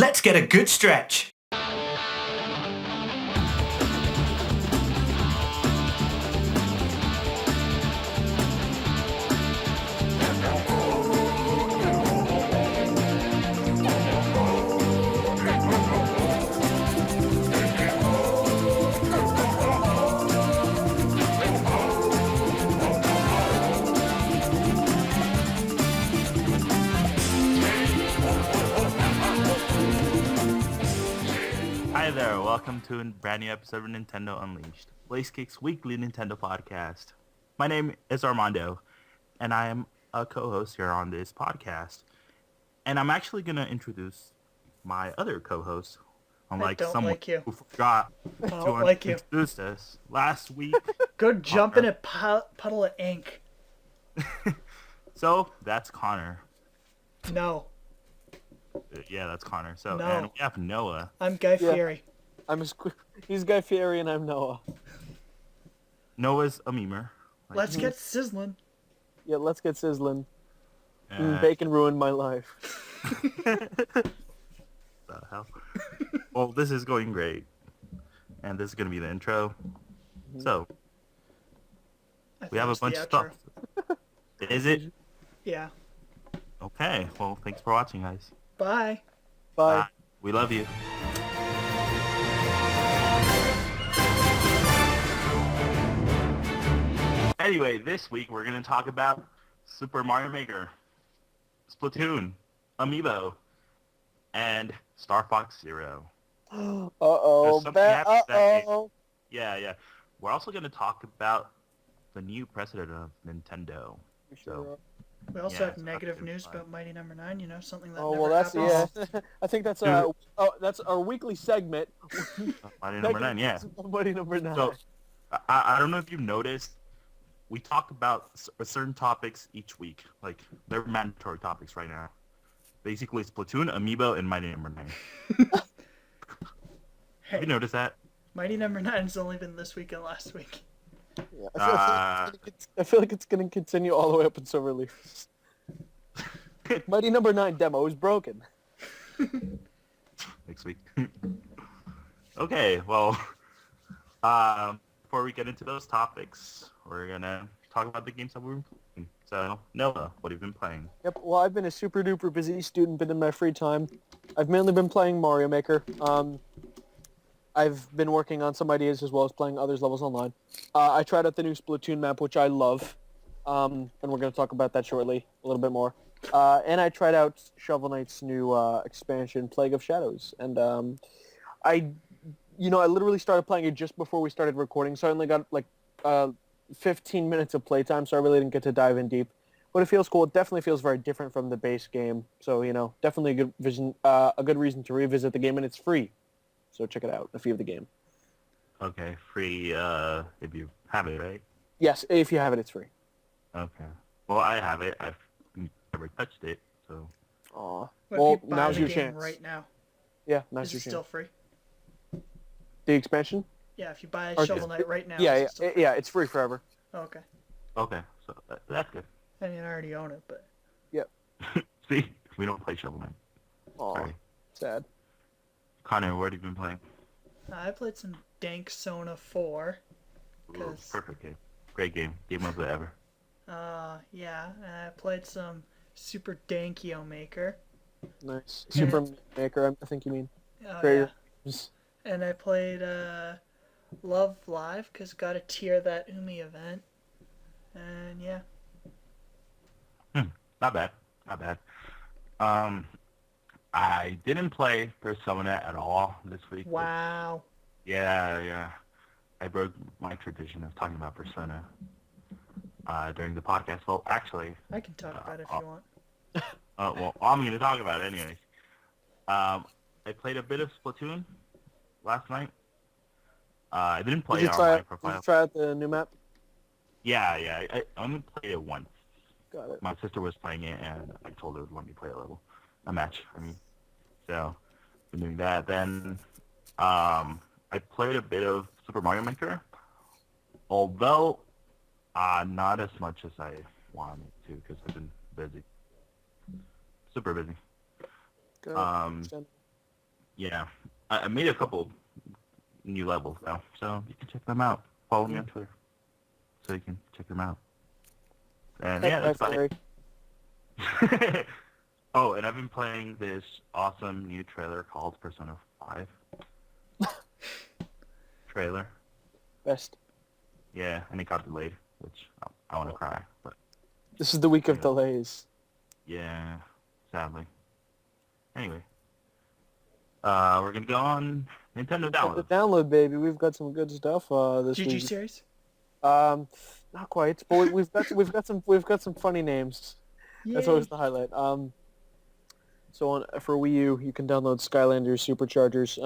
Let's get a good stretch. Hi there, welcome to a brand new episode of Nintendo Unleashed, Blazekick's weekly Nintendo podcast. My name is Armando, and I am a co-host here on this podcast. And I'm actually going to introduce my other co-host, unlike someone who forgot to introduce us last week. Go jump in a puddle of ink. So, that's Conor. No. Yeah, that's Conor. So, No. and we have Noah. I'm Guy Fieri. He's Guy Fieri and I'm Noah. Noah's a memer. Let's get sizzling. Yeah, let's get sizzling. Bacon ruined my life. The hell? Well, this is going great. And this is going to be the intro. So, we have a bunch of stuff. Is it? Yeah. Okay. Well, thanks for watching, guys. Bye. Bye. We love you. Anyway, this week we're going to talk about Super Mario Maker, Splatoon, Amiibo, and Star Fox Zero. Uh-oh. Yeah. We're also going to talk about the new president of Nintendo. So, We also have negative news about Mighty Number 9, you know, something that never that's happens. yeah. I think that's that's our weekly segment. Mighty Number 9, yeah. Mighty Number 9. So, I don't know if you've noticed, we talk about certain topics each week. Like, they're mandatory topics right now. Basically, Splatoon, Amiibo, and Mighty Number 9. Have you noticed that? Mighty Number 9's only been this week and last week. Yeah, I feel like it's going to continue all the way up until release. Mighty Number 9 demo is broken. Next week. Okay, well, before we get into those topics, we're going to talk about the games that we've been playing. So, Noah, what have you been playing? Yep, well, I've been a super duper busy student, but in my free time, I've mainly been playing Mario Maker. I've been working on some ideas as well as playing others levels online. I tried out the new Splatoon map, which I love, and we're going to talk about that shortly a little bit more. And I tried out Shovel Knight's new expansion, Plague of Shadows, and I literally started playing it just before we started recording, so I only got like 15 minutes of playtime, so I really didn't get to dive in deep. But it feels cool. It definitely feels very different from the base game, so definitely a good reason to revisit the game, and it's free. So check it out if you have the game. Okay, free if you have it, right? Yes, if you have it, it's free. Okay. Well, I have it. I've never touched it, so... Aw. Well, now's your chance. Right now. Yeah, now's your Is it chance. still free? The expansion? Yeah, if you buy Shovel Knight right now. Yeah, it's free forever. Oh, okay. Okay, so that's good. I mean, I already own it, but... Yep. See? We don't play Shovel Knight. Aw, Sorry. sad. Connor, what have you been playing? I played some Dank Sona 4. Ooh, perfect game. Great game. Game of the ever. Yeah, and I played some Super Dankio Maker. Nice. Super Maker, I think you mean. Oh, yeah. And I played Love Live, because got a tier that Umi event. And yeah. Not bad. I didn't play Persona at all this week. Wow. Yeah. I broke my tradition of talking about Persona during the podcast. Well, actually... I can talk about it if you want. Well, I'm going to talk about it anyways. I played a bit of Splatoon last night. I didn't play it on my profile. Did you try out the new map? Yeah. I only played it once. Got it. My sister was playing it, and I told her to let me play a match. So, been doing that. Then, I played a bit of Super Mario Maker, although not as much as I wanted to, because I've been busy. Super busy. Yeah, I made a couple new levels though, so you can check them out. Follow me on Twitter so you can check them out. And yeah, that's about it. Oh, and I've been playing this awesome new trailer called Persona 5 trailer. Best. Yeah, and it got delayed, which I want to cry, but This is the week of Yeah. delays. yeah, sadly. Anyway, we're gonna go on Nintendo The Download. download, baby. We've got some good stuff this GG week. series? Not quite, but we've got some funny names. That's always the highlight. So for Wii U, you can download Skylanders Superchargers.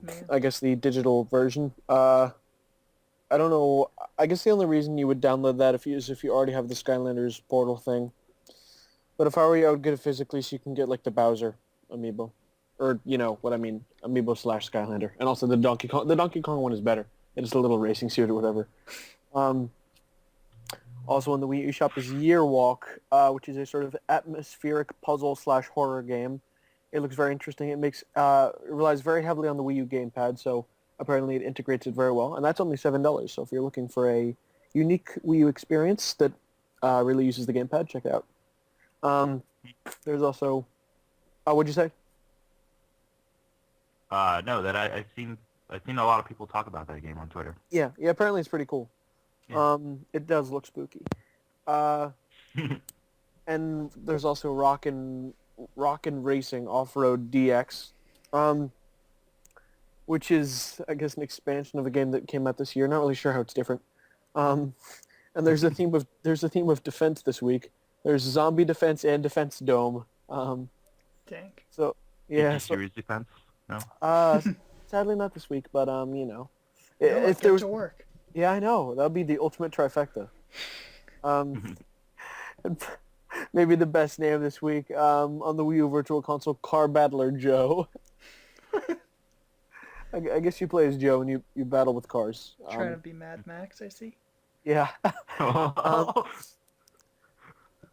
Man. I guess the digital version. I don't know. I guess the only reason you would download that is if you already have the Skylanders portal thing. But if I were you, I would get it physically so you can get like the Bowser amiibo, or you know what I mean, amiibo / Skylander, and also the Donkey Kong. The Donkey Kong one is better. It's a little racing suit or whatever. Also on the Wii U shop is Year Walk, which is a sort of atmospheric puzzle / horror game. It looks very interesting. It relies very heavily on the Wii U gamepad, so apparently it integrates it very well. And that's only $7. So if you're looking for a unique Wii U experience that really uses the gamepad, check it out. There's also, what'd you say? No, that I've seen a lot of people talk about that game on Twitter. Yeah. Apparently it's pretty cool. Yeah. It does look spooky. And there's also Rockin' Racing Off-Road DX, which is, I guess, an expansion of a game that came out this year. Not really sure how it's different. And there's a theme of defense this week. There's zombie defense and defense dome. Dang. So yeah. Series defense? No. Sadly not this week, but you know, No, if there was, to work. yeah, I know that would be the ultimate trifecta. Maybe the best name this week on the Wii U Virtual Console, Car Battler Joe. I guess you play as Joe and you battle with cars. Trying to be Mad Max, I see. Yeah.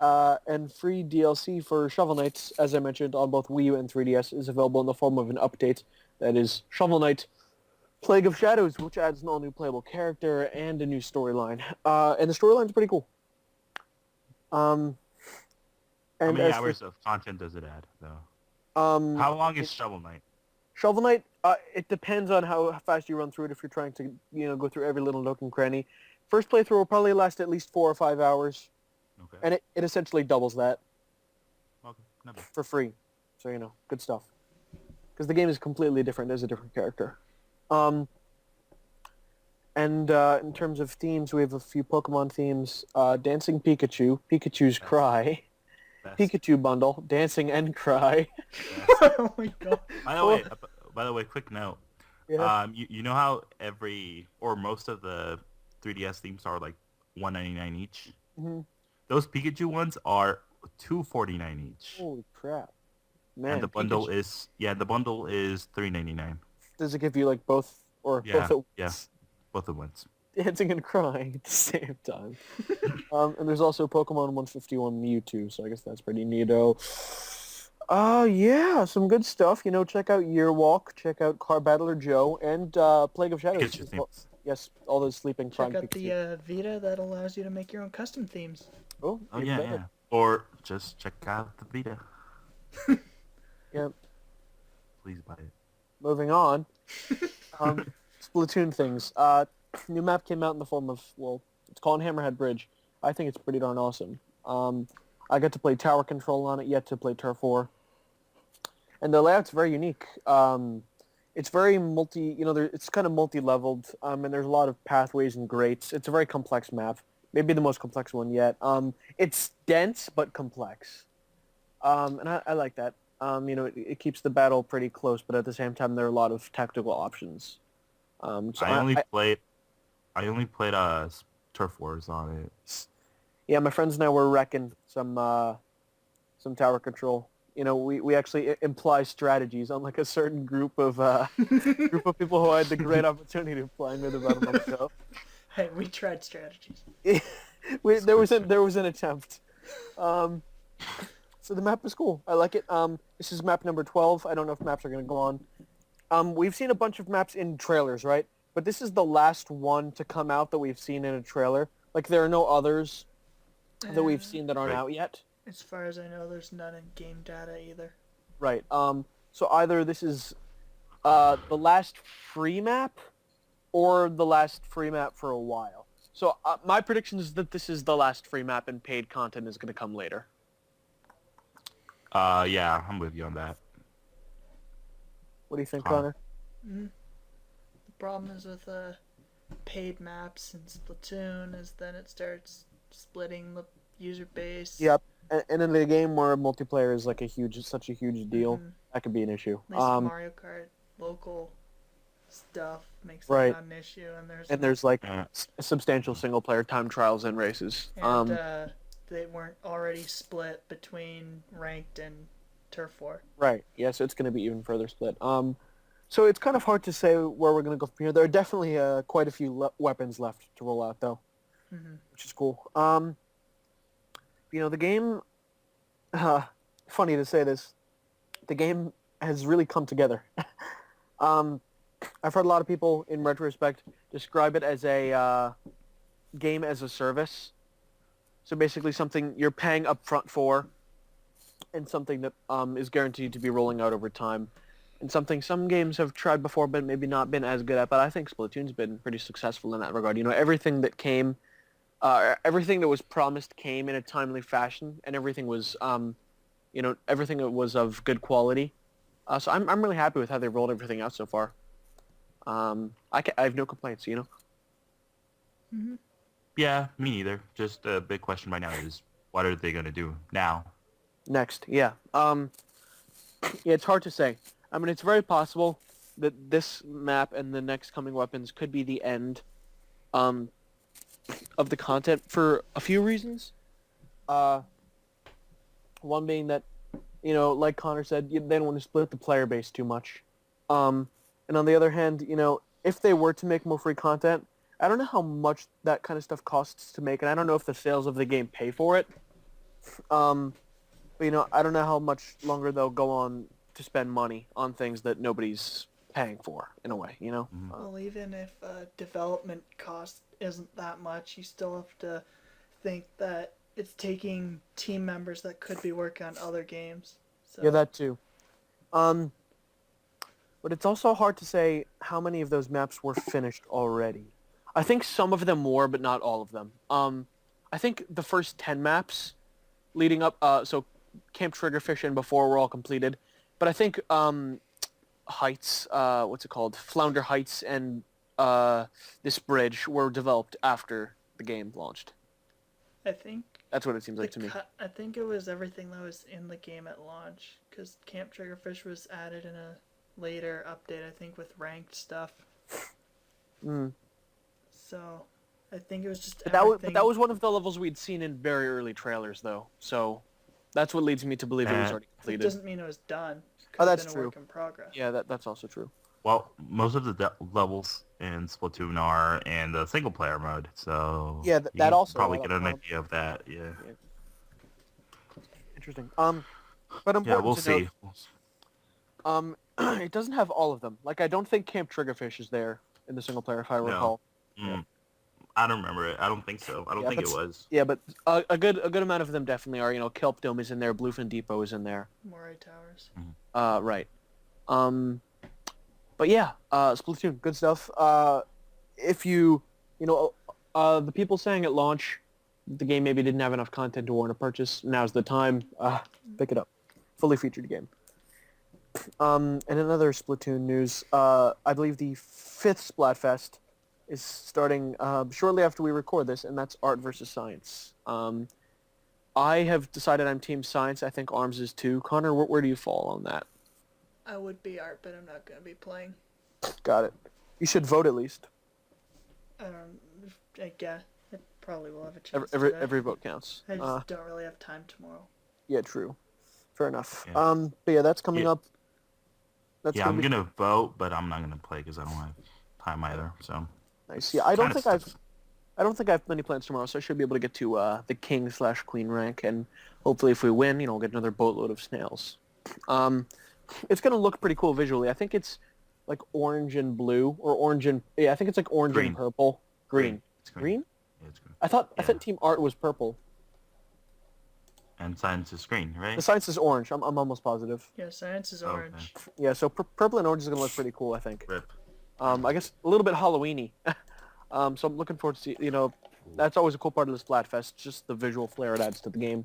And free DLC for Shovel Knight, as I mentioned, on both Wii U and 3DS, is available in the form of an update. That is Shovel Knight Plague of Shadows, which adds an all-new playable character and a new storyline. And the storyline's pretty cool. How And many as hours of content does it add, though? for, How long is Shovel Knight? Shovel Knight, it depends on how fast you run through it. If you're trying to, go through every little nook and cranny, first playthrough will probably last at least 4 or 5 hours, Okay. and it essentially doubles that Okay. No bad. for free. So good stuff. Because the game is completely different. There's a different character. And in terms of themes, we have a few Pokemon themes. Dancing Pikachu, Pikachu's Best. Cry, Best. Pikachu Bundle, Dancing and Cry. Best. Oh my god. By the way, quick note. Yeah. You know how most of the 3DS themes are like $1.99 each? hmm Those Pikachu ones are $2.49 each. Holy crap. Man, And the bundle Pikachu- is $3.99. Does it give you like both or Yeah, both at yeah. once? Both of ones. Dancing and crying at the same time. And there's also Pokemon 151 Mewtwo, so I guess that's pretty neato. Yeah, some good stuff. Check out Year Walk, check out Car Battler Joe, and Plague of Shadows. Pikachu themes. Yes, all those sleeping Check crying out Pikachu. the Vita that allows you to make your own custom themes. Oh even yeah, better. yeah. Or just check out the Vita. Yeah. Please buy it. Moving on. Splatoon things. New map came out in the form of, it's called Hammerhead Bridge. I think it's pretty darn awesome. I got to play tower control on it, yet to play Turf War. And the layout's very unique. It's very it's kind of multi-leveled, and there's a lot of pathways and grates. It's a very complex map. Maybe the most complex one yet. It's dense, but complex. And I like that. It keeps the battle pretty close, but at the same time, there are a lot of tactical options. I only played Turf Wars on it. Yeah, my friends and I were wrecking some tower control. We actually imply strategies on like a certain group of people who had the great opportunity of playing with about a month ago. Hey, we tried strategies. There was an attempt. So the map is cool. I like it. This is map number 12. I don't know if maps are going to go on. We've seen a bunch of maps in trailers, right? But this is the last one to come out that we've seen in a trailer. Like, there are no others that we've seen that aren't Right. out yet. As far as I know, there's none in game data either. Right. So either this is the last free map or the last free map for a while. So my prediction is that this is the last free map and paid content is going to come later. Yeah, I'm with you on that. What do you think, Connor? Connor? The problem is with paid maps in Splatoon is then it starts splitting the user base. Yep. And in the game where multiplayer is like such a huge deal, Mhm. that could be an issue. At least Mario Kart local stuff makes Right. that not an issue, and there's like Yeah. substantial single player time trials and races. they weren't already split between ranked and turf war. Right. Yeah, so it's going to be even further split. So it's kind of hard to say where we're going to go from here. There are definitely quite a few weapons left to roll out, though, which is cool. The game, funny to say this, the game has really come together. I've heard a lot of people, in retrospect, describe it as a game as a service. So basically something you're paying up front for, and something that is guaranteed to be rolling out over time. And something some games have tried before but maybe not been as good at, but I think Splatoon's been pretty successful in that regard. Everything that came, everything that was promised came in a timely fashion, and everything was, everything that was of good quality. So I'm really happy with how they've rolled everything out so far. I have no complaints, Yeah, me neither. Just a big question right now is, what are they going to do now? Next, yeah. Yeah, it's hard to say. I mean, it's very possible that this map and the next coming weapons could be the end of the content for a few reasons. One being that, like Connor said, they don't want to split the player base too much. And on the other hand, if they were to make more free content, I don't know how much that kind of stuff costs to make, and I don't know if the sales of the game pay for it. But, I don't know how much longer they'll go on to spend money on things that nobody's paying for, in a way, Well, even if development cost isn't that much, you still have to think that it's taking team members that could be working on other games. So. Yeah, that too. But it's also hard to say how many of those maps were finished already. I think some of them were, but not all of them. I think the first 10 maps leading up, so Camp Triggerfish and before were all completed. But I think Heights, what's it called? Flounder Heights and this bridge were developed after the game launched. I think that's what it seems like to me. I think it was everything that was in the game at launch, because Camp Triggerfish was added in a later update, I think, with ranked stuff. So, I think it was just everything. That was one of the levels we'd seen in very early trailers, though. So, that's what leads me to believe it was already completed. It doesn't mean it was done. Oh, that's been true. A work in progress. Yeah, that's also true. Well, most of the levels in Splatoon are in the single player mode, so yeah, you that also probably get an idea of that. Yeah. Interesting. But important we'll to see. Note, it doesn't have all of them. Like, I don't think Camp Triggerfish is there in the single player, if I recall. I don't remember it. I don't think so. I don't think it was. Yeah, but a good amount of them definitely are. Kelp Dome is in there. Bluefin Depot is in there. Moray Towers. Right. But yeah, Splatoon, good stuff. If the people saying at launch the game maybe didn't have enough content to warrant a purchase, now's the time. Pick it up. Fully featured game. And another Splatoon news, I believe the 5th Splat-Fest is starting shortly after we record this, and that's Art versus Science. I have decided I'm Team Science. I think Arms is too. Connor, where do you fall on that? I would be Art, but I'm not going to be playing. Got it. You should vote at least. I guess. I probably will have a chance Every vote counts. I just don't really have time tomorrow. Yeah, true. Fair enough. Yeah. But yeah, that's coming up. I'm going to vote, but I'm not going to play because I don't have time either, so... Nice. Yeah, I don't think I've I don't think I have many plans tomorrow, so I should be able to get to the king/queen rank, and hopefully, if we win, we'll get another boatload of snails. It's gonna look pretty cool visually. I think it's like orange and blue, or orange and I think it's like orange Green. and purple. Green. It's green. Green? Yeah, it's green. I thought Yeah. team art was purple. And science is green, right? The science is orange. I'm almost positive. Yeah, science is Okay. orange. Yeah, so purple and orange is gonna look pretty cool. I think. Rip. I guess a little bit Halloweeny. So I'm looking forward to see. That's always a cool part of the Splat-Fest, just the visual flair it adds to the game.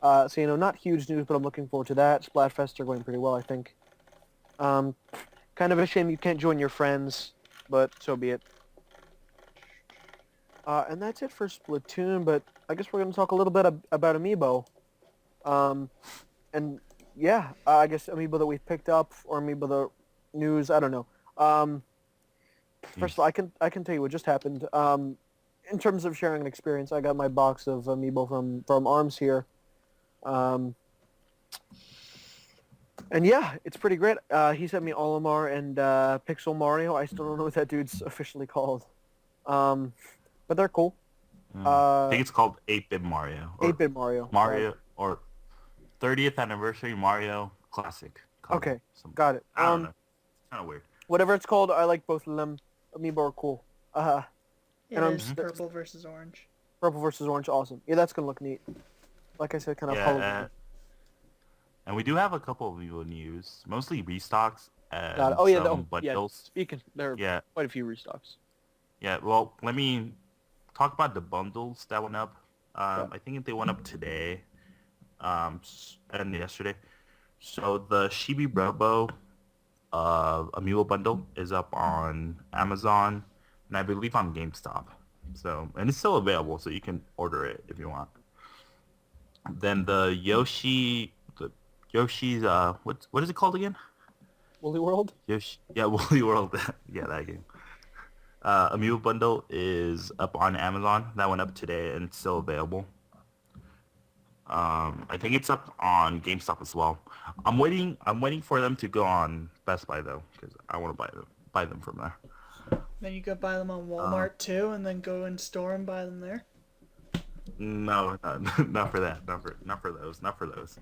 So not huge news, but I'm looking forward to that. Splat-Fests are going pretty well, I think. Kind of a shame you can't join your friends, but so be it. And that's it for Splatoon, but I guess we're going to talk a little bit about amiibo. And yeah, I guess amiibo that we've picked up, or amiibo the news, I don't know. First of all, I can tell you what just happened. In terms of sharing an experience, I got my box of amiibo from Arms here. And yeah, it's pretty great. He sent me Olimar and Pixel Mario. I still don't know what that dude's officially called. But they're cool. I think it's called 8-Bit Mario. 8-Bit Mario. Mario, or 30th Anniversary Mario Classic. Okay, got it. I don't know. It's kind of weird. Whatever it's called, I like both of them. Amiibo are cool. It And is purple versus orange. Purple versus orange, awesome. Yeah, that's gonna look neat. Like I said, kind of Halloween. And we do have a couple of amiibo news, mostly restocks and Got it. Oh yeah, some bundles. Speaking, there are quite a few restocks. Yeah, well, let me talk about the bundles that went up. I think they went up today, and yesterday. So the Chibi Robo amiibo bundle is up on Amazon, and I believe on GameStop. So, and it's still available, so you can order it if you want. Then the Yoshi's what is it called again? Woolly World? Woolly World. Yeah, that game. Amiibo bundle is up on Amazon. That went up today and it's still available. I think it's up on GameStop as well. I'm waiting for them to go on Best Buy though, because I want to buy them from there. Then you could buy them on Walmart too, and then go in store and buy them there. No, not for that. Not for those.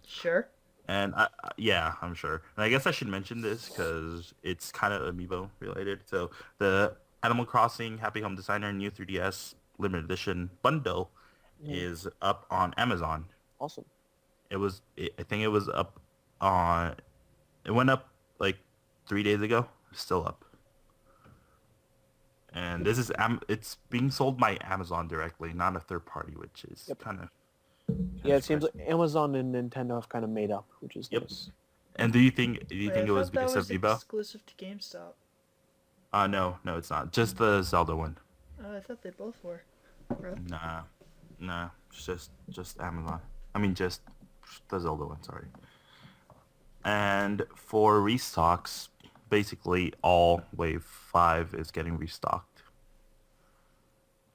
Sure. And I'm sure. And I guess I should mention this because it's kind of amiibo related. So the Animal Crossing Happy Home Designer New 3DS Limited Edition bundle is up on Amazon. Awesome. I think it was up on. It went up like 3 days ago. It's still up. And this is it's being sold by Amazon directly, not a third party, which is kind of. Yeah, it seems like Amazon and Nintendo have kind of made up, which is nice. And do you think Wait, it was because of Vivo? Exclusive to GameStop. No, it's not. Just the Zelda one. I thought they both were. Really? Nah, just Amazon. I mean, just the Zelda one. Sorry. And for restocks, basically all Wave 5 is getting restocked.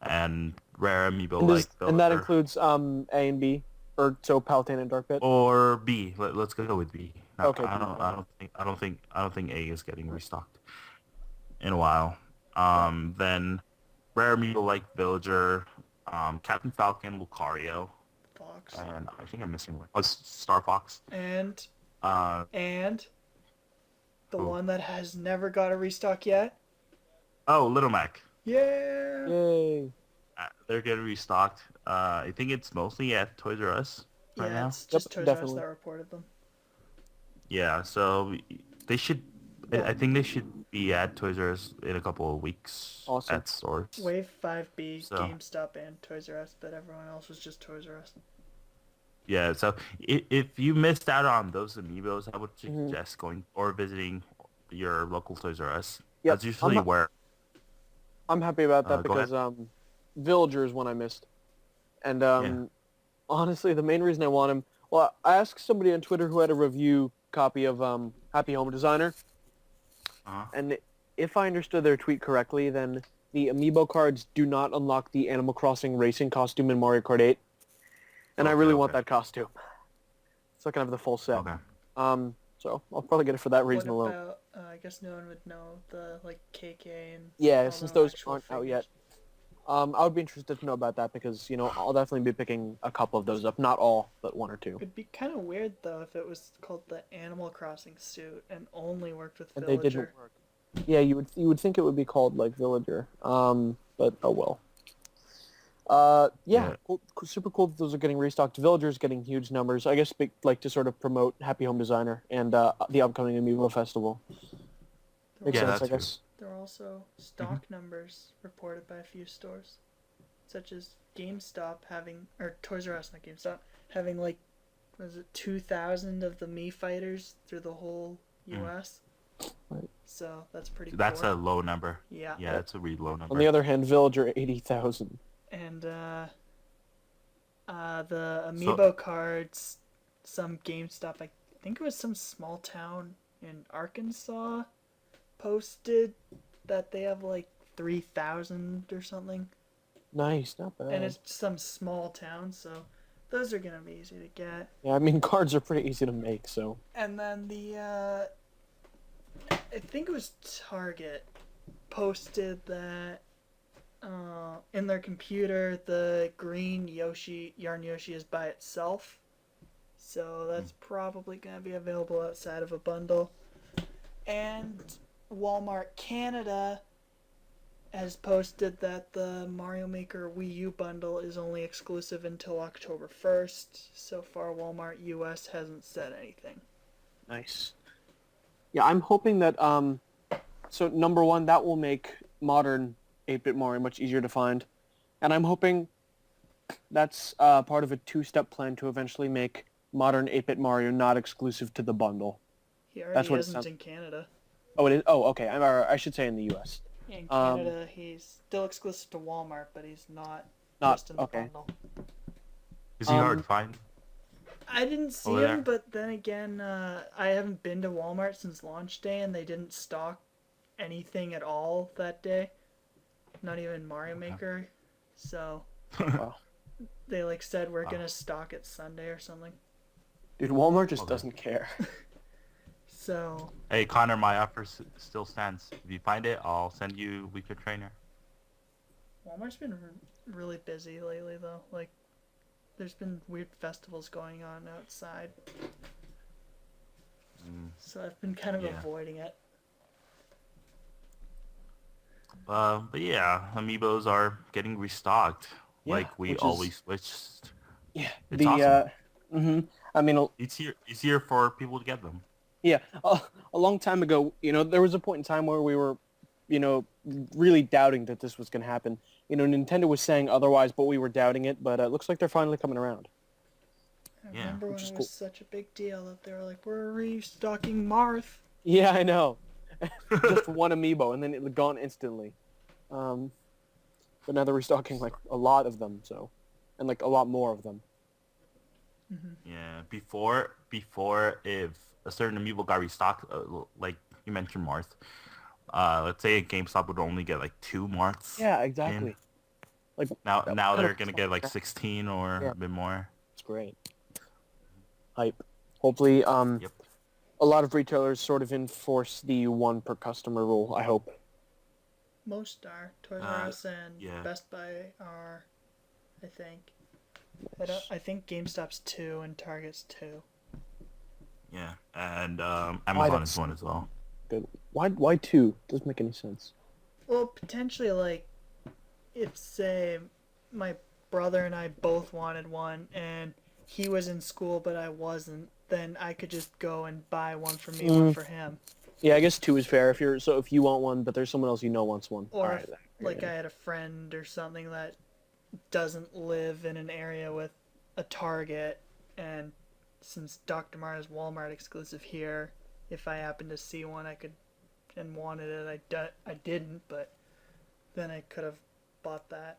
And rare amiibo and that includes A and B, or so Palutena and Dark Pit. Or B. Let's go with B. No, Okay. I don't think A is getting restocked in a while. Then rare amiibo like Villager, Captain Falcon, Lucario, Fox. and I think I'm missing one. Oh, Star Fox. And the Who? one that has never got a restock yet. Oh, Little Mac. Yeah. Yay! They're getting restocked. I think it's mostly at Toys R Us right now. It's just Toys R Us definitely. that reported them. Yeah, so they should. I think they should be at Toys R Us in a couple of weeks Awesome. at stores. Wave 5B, So- GameStop, and Toys R Us, but everyone else was just Toys R Us. Yeah, so if you missed out on those amiibos, I would suggest going or visiting your local Toys R Us. Yep, That's usually where. I'm happy about that Go ahead. because Villager is one I missed, and honestly, the main reason I want him. Well, I asked somebody on Twitter who had a review copy of Happy Home Designer, and if I understood their tweet correctly, then the amiibo cards do not unlock the Animal Crossing racing costume in Mario Kart 8, and I really want that costume, so I can have the full set. Okay. So I'll probably get it for that reason What alone. about, I guess no one would know the, KK and... Yeah, all since the those actual aren't out yet. figures. I would be interested to know about that because, I'll definitely be picking a couple of those up. Not all, but one or two. It'd be kind of weird though if it was called the Animal Crossing suit and only worked with And they didn't Villager. work. Yeah, you would think it would be called like Villager. But oh well. Yeah, Yeah. cool, super cool that those are getting restocked. Villagers getting huge numbers. I guess like to sort of promote Happy Home Designer and the upcoming Amiibo Festival. Makes Yeah, sense, that's I guess. There are also stock numbers reported by a few stores, such as GameStop having, or Toys R Us, not GameStop, having like, was it 2,000 of the Mii fighters through the whole U.S. Right. So that's pretty. That's cool. a low number. Yeah. Yeah, that's a really low number. On the other hand, Villager 80,000. And the amiibo cards, some GameStop, I think it was some small town in Arkansas, posted that they have like 3,000 or something. Nice, not bad. And it's some small town, so those are gonna be easy to get. Yeah, I mean cards are pretty easy to make, so. And then I think it was Target posted that in their computer the green yarn Yoshi is by itself, so that's probably gonna be available outside of a bundle. And Walmart Canada has posted that the Mario Maker Wii U bundle is only exclusive until October 1st. So far, Walmart US hasn't said anything. Nice. Yeah, I'm hoping that, so number one, that will make modern 8-bit Mario much easier to find. And I'm hoping that's part of a two-step plan to eventually make modern 8-bit Mario not exclusive to the bundle. He already That's what it isn't sounds- in Canada. Oh, it is? Oh, okay. I should say in the U.S. In Canada, he's still exclusive to Walmart, but he's not just in the okay. bundle. Is he hard to find? I didn't see Over him, there? but then again, I haven't been to Walmart since launch day, and they didn't stock anything at all that day. Not even Mario Maker. So Wow. they like said we're gonna stock it Sunday or something. Dude, Walmart just Okay. doesn't care. So Hey, Connor, my offer still stands. If you find it, I'll send you Weaker Trainer. Walmart's been really busy lately, though. Like, there's been weird festivals going on outside, so I've been kind of Yeah. avoiding it. But yeah, Amiibos are getting restocked. Yeah, like we which is- always switched. Yeah. It's awesome. I mean, It's easier for people to get them. yeah, a long time ago, there was a point in time where we were, really doubting that this was going to happen. Nintendo was saying otherwise, but we were doubting it. But it looks like they're finally coming around. I Yeah. remember when Which is it cool. was such a big deal that they were like, we're restocking Marth. Yeah, I know. Just one amiibo, and then it gone instantly. But now they're restocking like a lot of them, and like a lot more of them. Yeah. Before if a certain Amiibo got restocked, like you mentioned, Marth. Let's say a GameStop would only get like 2 Marths. Yeah, exactly. Like Now that they're kind gonna of- get like 16 or Yeah. a bit more. It's great. Hype. Hopefully, Yep. a lot of retailers sort of enforce the one per customer rule. I hope. Most are. Toys R Us and yeah. Best Buy are, I think. I think GameStop's 2 and Target's 2. Yeah, and Amazon is that's- one as well. Good. Why two? Doesn't make any sense. Well, potentially, like, if, say, my brother and I both wanted one, and he was in school but I wasn't, then I could just go and buy one for me, one for him. Yeah, I guess two is fair. If you want one, but there's someone else wants one. Or Alright, if, like, I had a friend or something that doesn't live in an area with a Target, and since Dr. Martens Walmart exclusive here, if I happened to see one and wanted it, I didn't, but then I could have bought that.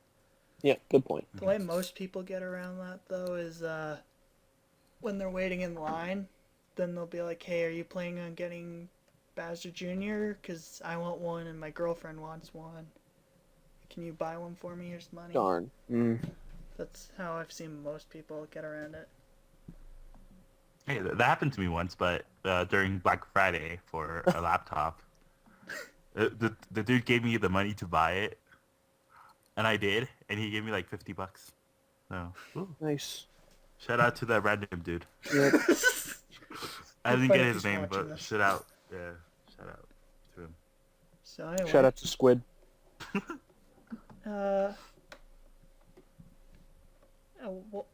Yeah, good point. The way most people get around that, though, is when they're waiting in line, then they'll be like, hey, are you planning on getting Bowser Jr.? Because I want one and my girlfriend wants one. Can you buy one for me? Here's money. Darn. That's how I've seen most people get around it. Hey, that happened to me once, but during Black Friday for a laptop. The dude gave me the money to buy it, and I did, and he gave me like $50. So, ooh. Nice. Shout out to that random dude. Yep. I It'd didn't be get funny if his he's name, watching but this. shout out. Yeah, shout out to him. So anyway, Shout out to Squid. well,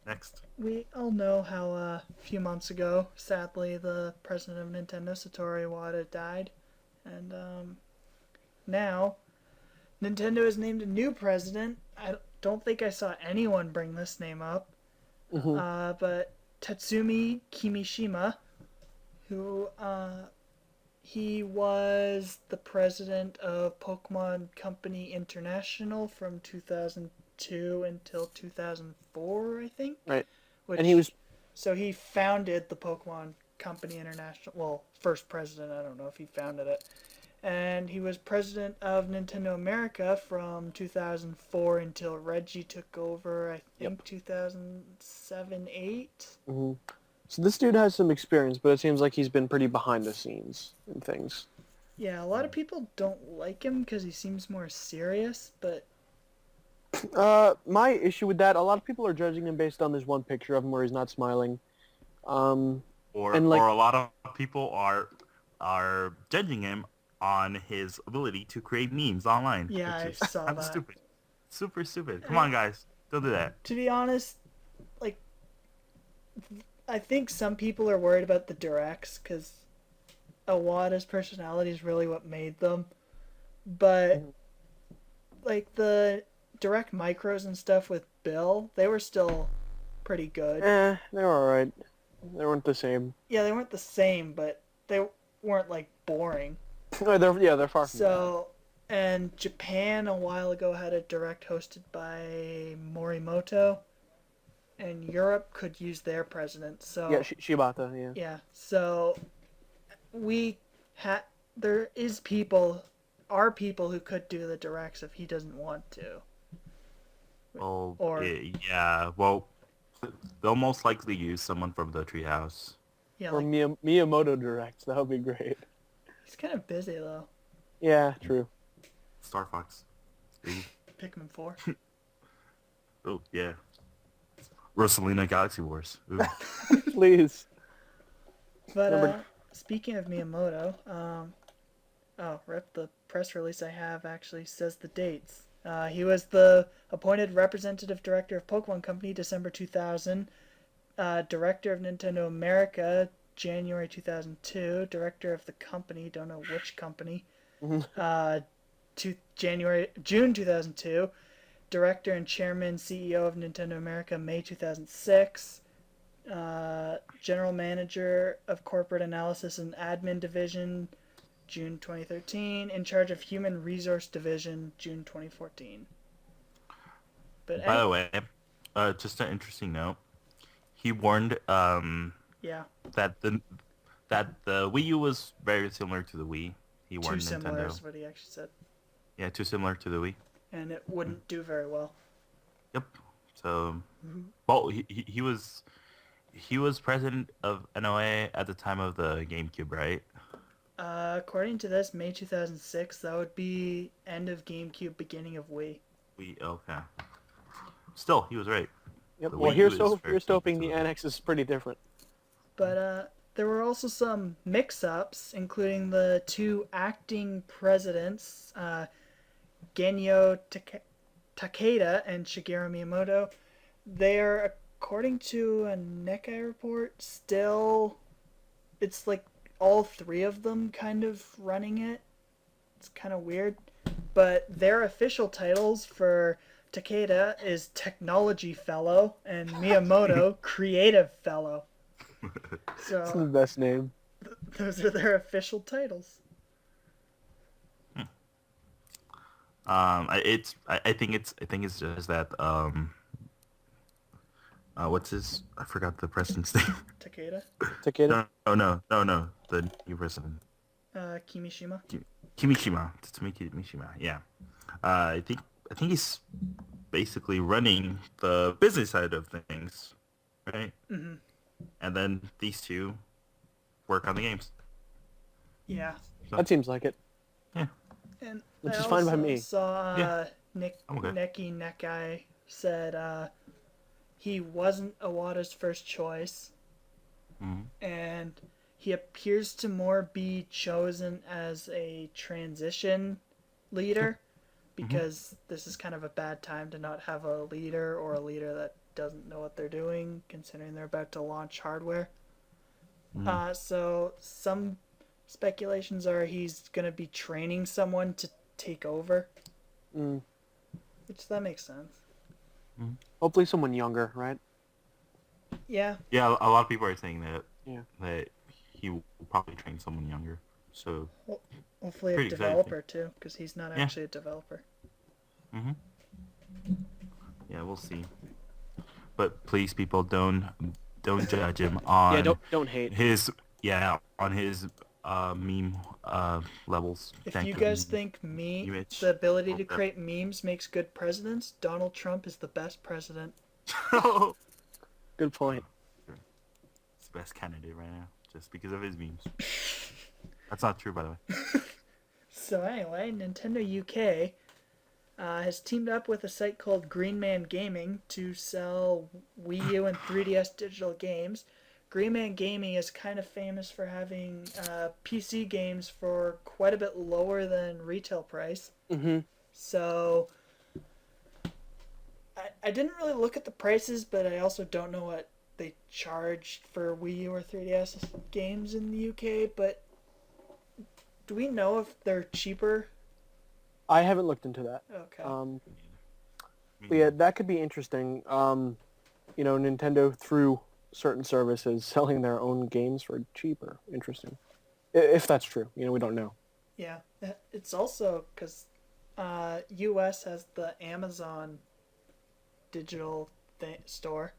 Next. we all know how a few months ago, sadly, the president of Nintendo, Satoru Iwata, died, and now Nintendo has named a new president. I don't think I saw anyone bring this name up, but Tatsumi Kimishima, who he was the president of Pokemon Company International from 2002 until 2004, I think. Right. Which, And he was so he founded the Pokemon Company International. Well, first president. I don't know if he founded it. And he was president of Nintendo America from 2004 until Reggie took over, I think, 2007, 8. So this dude has some experience, but it seems like he's been pretty behind the scenes and things. Yeah, a lot of people don't like him because he seems more serious, but My issue with that, a lot of people are judging him based on this one picture of him where he's not smiling. Or And, like- or a lot of people are judging him on his ability to create memes online. yeah, I which is saw kind of that. stupid. Super stupid. Come on, guys. Don't do that. To be honest, like, I think some people are worried about the directs because Iwata's personality is really what made them. But, like, the direct micros and stuff with Bill, they were still pretty good. They were alright. They weren't the same. Yeah, they weren't the same, but they weren't, like, boring. No, they're far from So, and Japan a while ago had a direct hosted by Morimoto, and Europe could use their president. So that. Yeah, Shibata, yeah. yeah, so there are people who could do the directs if he doesn't want to. Well, Or- yeah. Well, they'll most likely use someone from the treehouse. Yeah, Or like, Miyamoto directs, that would be great. he's kind of busy though. Yeah, true. Star Fox. Ooh. Pikmin 4. Oh, yeah. Rosalina Galaxy Wars. Ooh. Please. But speaking of Miyamoto, the press release I have actually says the dates. He was the appointed representative director of Pokemon Company December 2000, director of Nintendo America January 2002, director of the company, don't know which company, June 2002, director and chairman CEO of Nintendo America May 2006, general manager of corporate analysis and admin division June 2013, in charge of human resource division June 2014. But By the way, just an interesting note. He warned yeah, that the Wii U was very similar to the Wii. He too warned similar Nintendo. is what he actually said, Yeah, too similar to the Wii. and it wouldn't do very well. Yep. So, well, he was president of NOA at the time of the GameCube, right? According to this, May 2006, that would be end of GameCube, beginning of Wii. Okay. Still, he was right. Yep. The Well, Wii U here's is so very here's hoping similar the to it. annex is pretty different. But there were also some mix-ups, including the two acting presidents, Genyo Takeda and Shigeru Miyamoto. They are, according to a Nekai report, still... It's like all three of them kind of running it. It's kind of weird. But their official titles for Takeda is Technology Fellow and Miyamoto Creative Fellow. It's the So best name. those are their official titles. I think it's just that what's his? I forgot the president's name. Takeda, Takeda. No, the new president. Kimishima. Kimishima. Tatsumi Kimishima. Yeah. I think he's basically running the business side of things, right? Mhm. And then these two work on the games. Yeah. That seems like it. And Which I is fine by also me. saw Yeah. Okay. Neki Nekai said he wasn't Iwata's first choice, Mhm. and he appears to more be chosen as a transition leader because this is kind of a bad time to not have a leader or a leader that doesn't know what they're doing, considering they're about to launch hardware. So some speculations are he's going to be training someone to take over, Mm. which that makes sense. Hopefully someone younger, right? Yeah, Yeah, a lot of people are saying that Yeah. he will probably train someone younger. So hopefully a pretty exciting. developer too, because he's not Yeah. actually a developer. Yeah, we'll see. But please, people, don't judge him on Yeah, don't hate. his on his meme levels. If Thank you you. guys think Image. the ability to create memes makes good presidents, Donald Trump is the best president. Good point. He's the best candidate right now, just because of his memes. That's not true, by the way. So anyway, Nintendo UK has teamed up with a site called Green Man Gaming to sell Wii U and 3DS digital games. Green Man Gaming is kind of famous for having PC games for quite a bit lower than retail price. Mm-hmm. So I didn't really look at the prices, but I also don't know what they charged for Wii U or 3DS games in the UK. But do we know if they're cheaper? I haven't looked into that. Okay. But yeah, that could be interesting. Nintendo through certain services selling their own games for cheaper. Interesting. If that's true. We don't know. Yeah. It's also because US has the Amazon digital store.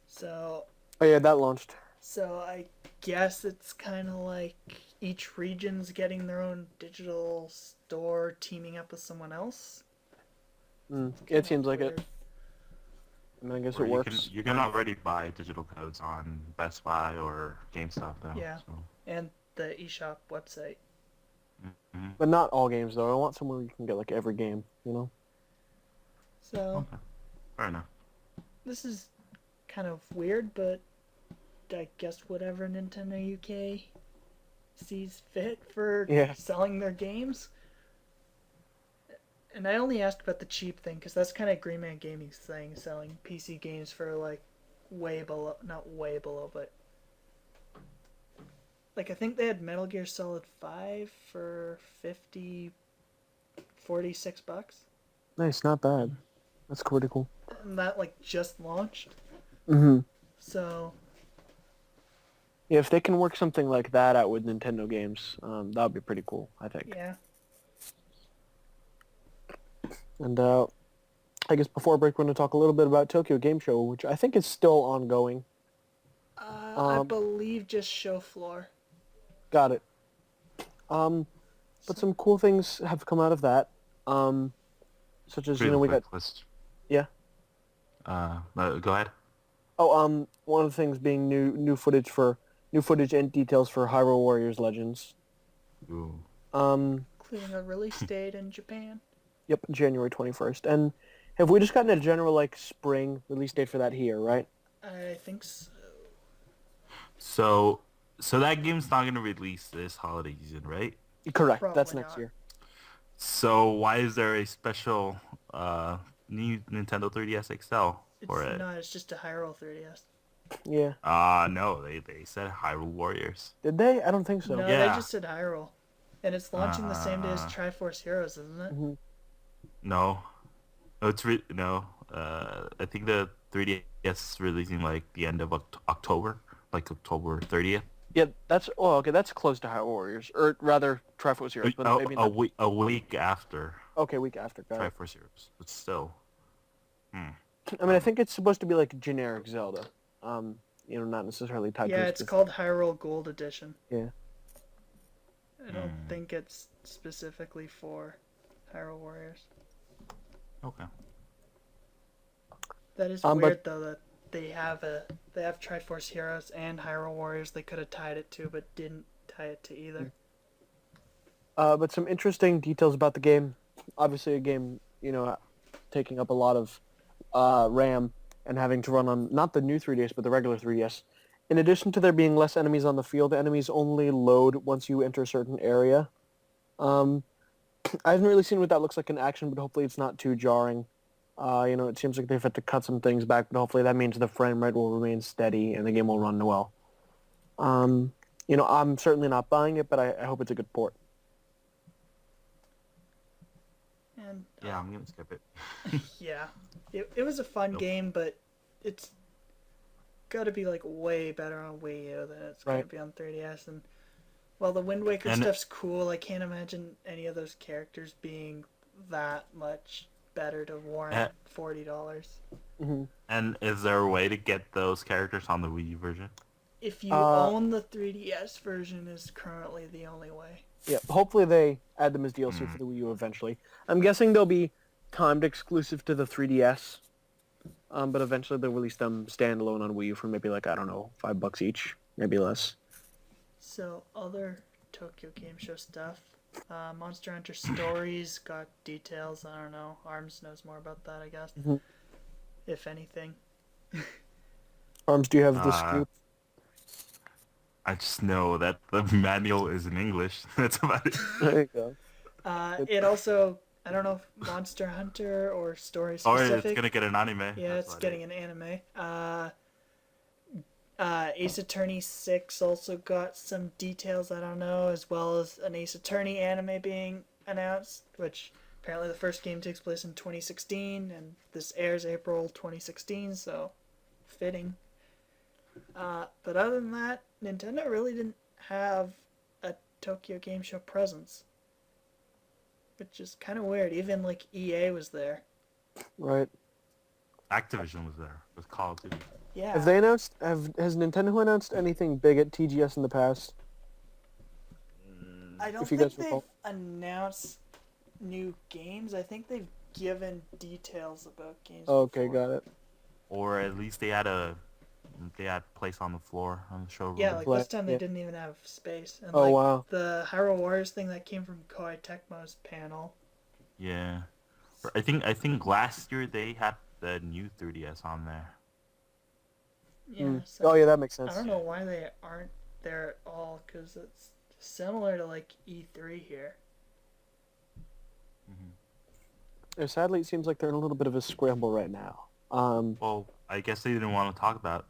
So Oh yeah, that launched. So I guess it's kind of like each region's getting their own digital store teaming up with someone else. It seems like it. I guess Or it works. You can already buy digital codes on Best Buy or GameStop though. Yeah. So. And the eShop website. Mm-hmm. But not all games though. I want somewhere you can get like every game. So Okay. Fair enough. this is kind of weird, but I guess whatever Nintendo UK sees fit for selling their games. And I only asked about the cheap thing because that's kind of Green Man Gaming's thing, selling PC games for like way below, not way below, but like I think they had Metal Gear Solid 5 for $46. Nice, not bad. That's pretty cool. And that like just launched. Mm-hmm. So yeah, if they can work something like that out with Nintendo games, that would be pretty cool, I think. Yeah. And I guess before break, we're going to talk a little bit about Tokyo Game Show, which I think is still ongoing. I believe just show floor. Got it. But some cool things have come out of that. Such as, we got... List. Yeah? Go ahead. Oh, one of the things being new footage and details for Hyrule Warriors Legends. Ooh. Including a release date in Japan. Yep, January 21st. And have we just gotten a general, spring release date for that here, right? I think so. So that game's not going to release this holiday season, right? Correct. Probably That's next not. year. So why is there a special new Nintendo 3DS XL for it? No, it's just a Hyrule 3DS. Yeah. No, they said Hyrule Warriors. Did they? I don't think so. No, Yeah. they just said Hyrule. And it's launching the same day as Triforce Heroes, isn't it? Mm-hmm. No. No. I think the 3DS is releasing the end of October, October 30th. Yeah, that's... Oh, okay, that's close to Hyrule Warriors. Or rather, Triforce Heroes, but maybe not. A week after Okay, week after. Got it. Triforce Heroes. But still. I mean, I think it's supposed to be like generic Zelda. Not necessarily tied to Yeah, a it's specific... called Hyrule Gold Edition. Yeah. I don't think it's specifically for Hyrule Warriors. Okay. That is weird though that they have Triforce Heroes and Hyrule Warriors. They could have tied it to, but didn't tie it to either. But some interesting details about the game. Obviously, a game taking up a lot of RAM and having to run on not the new 3DS but the regular 3DS. In addition to there being less enemies on the field, the enemies only load once you enter a certain area. I haven't really seen what that looks like in action, but hopefully it's not too jarring. It seems like they've had to cut some things back, but hopefully that means the frame rate will remain steady and the game will run well. I'm certainly not buying it, but I hope it's a good port. And Yeah, I'm gonna skip it. yeah, it was a fun game, but it's got to be like way better on Wii U than it's going to be on 3DS. And while the Wind Waker stuff's cool, I can't imagine any of those characters being that much better to warrant $40. Mm-hmm. And is there a way to get those characters on the Wii U version? If you own the 3DS version, is currently the only way. Yeah, hopefully they add them as DLC for the Wii U eventually. I'm guessing they'll be timed exclusive to the 3DS, but eventually they'll release them standalone on Wii U for maybe like, I don't know, $5 each, maybe less. So, other Tokyo Game Show stuff. Monster Hunter Stories got details. I don't know. Arms knows more about that, I guess. Mm-hmm. If anything. Arms, do you have the scoop? I just know that the manual is in English. That's about it. There you go. It also, I don't know if Monster Hunter or Story specific. Or it's gonna get an anime. Yeah, it's getting an anime. Ace Attorney 6 also got some details, I don't know, as well as an Ace Attorney anime being announced, which apparently the first game takes place in 2016, and this airs April 2016, so fitting. But other than that, Nintendo really didn't have a Tokyo Game Show presence, which is kind of weird. Even like EA was there. Right. Activision was there with Call of Duty. Yeah. Have they announced? Has Nintendo announced anything big at TGS in the past? I don't think they've announced new games. I think they've given details about games. Okay, before. got it. Or at least they had place on the floor on the showroom. Yeah, like this time they didn't even have space. And wow. The Hyrule Warriors thing that came from Koei Tecmo's panel. Yeah. I think last year they had the new 3DS on there. Yeah. So oh yeah, that makes sense. I don't know why they aren't there at all, because it's similar to like E3 here. Mm-hmm. Sadly, it seems like they're in a little bit of a scramble right now. Well, I guess they didn't want to talk about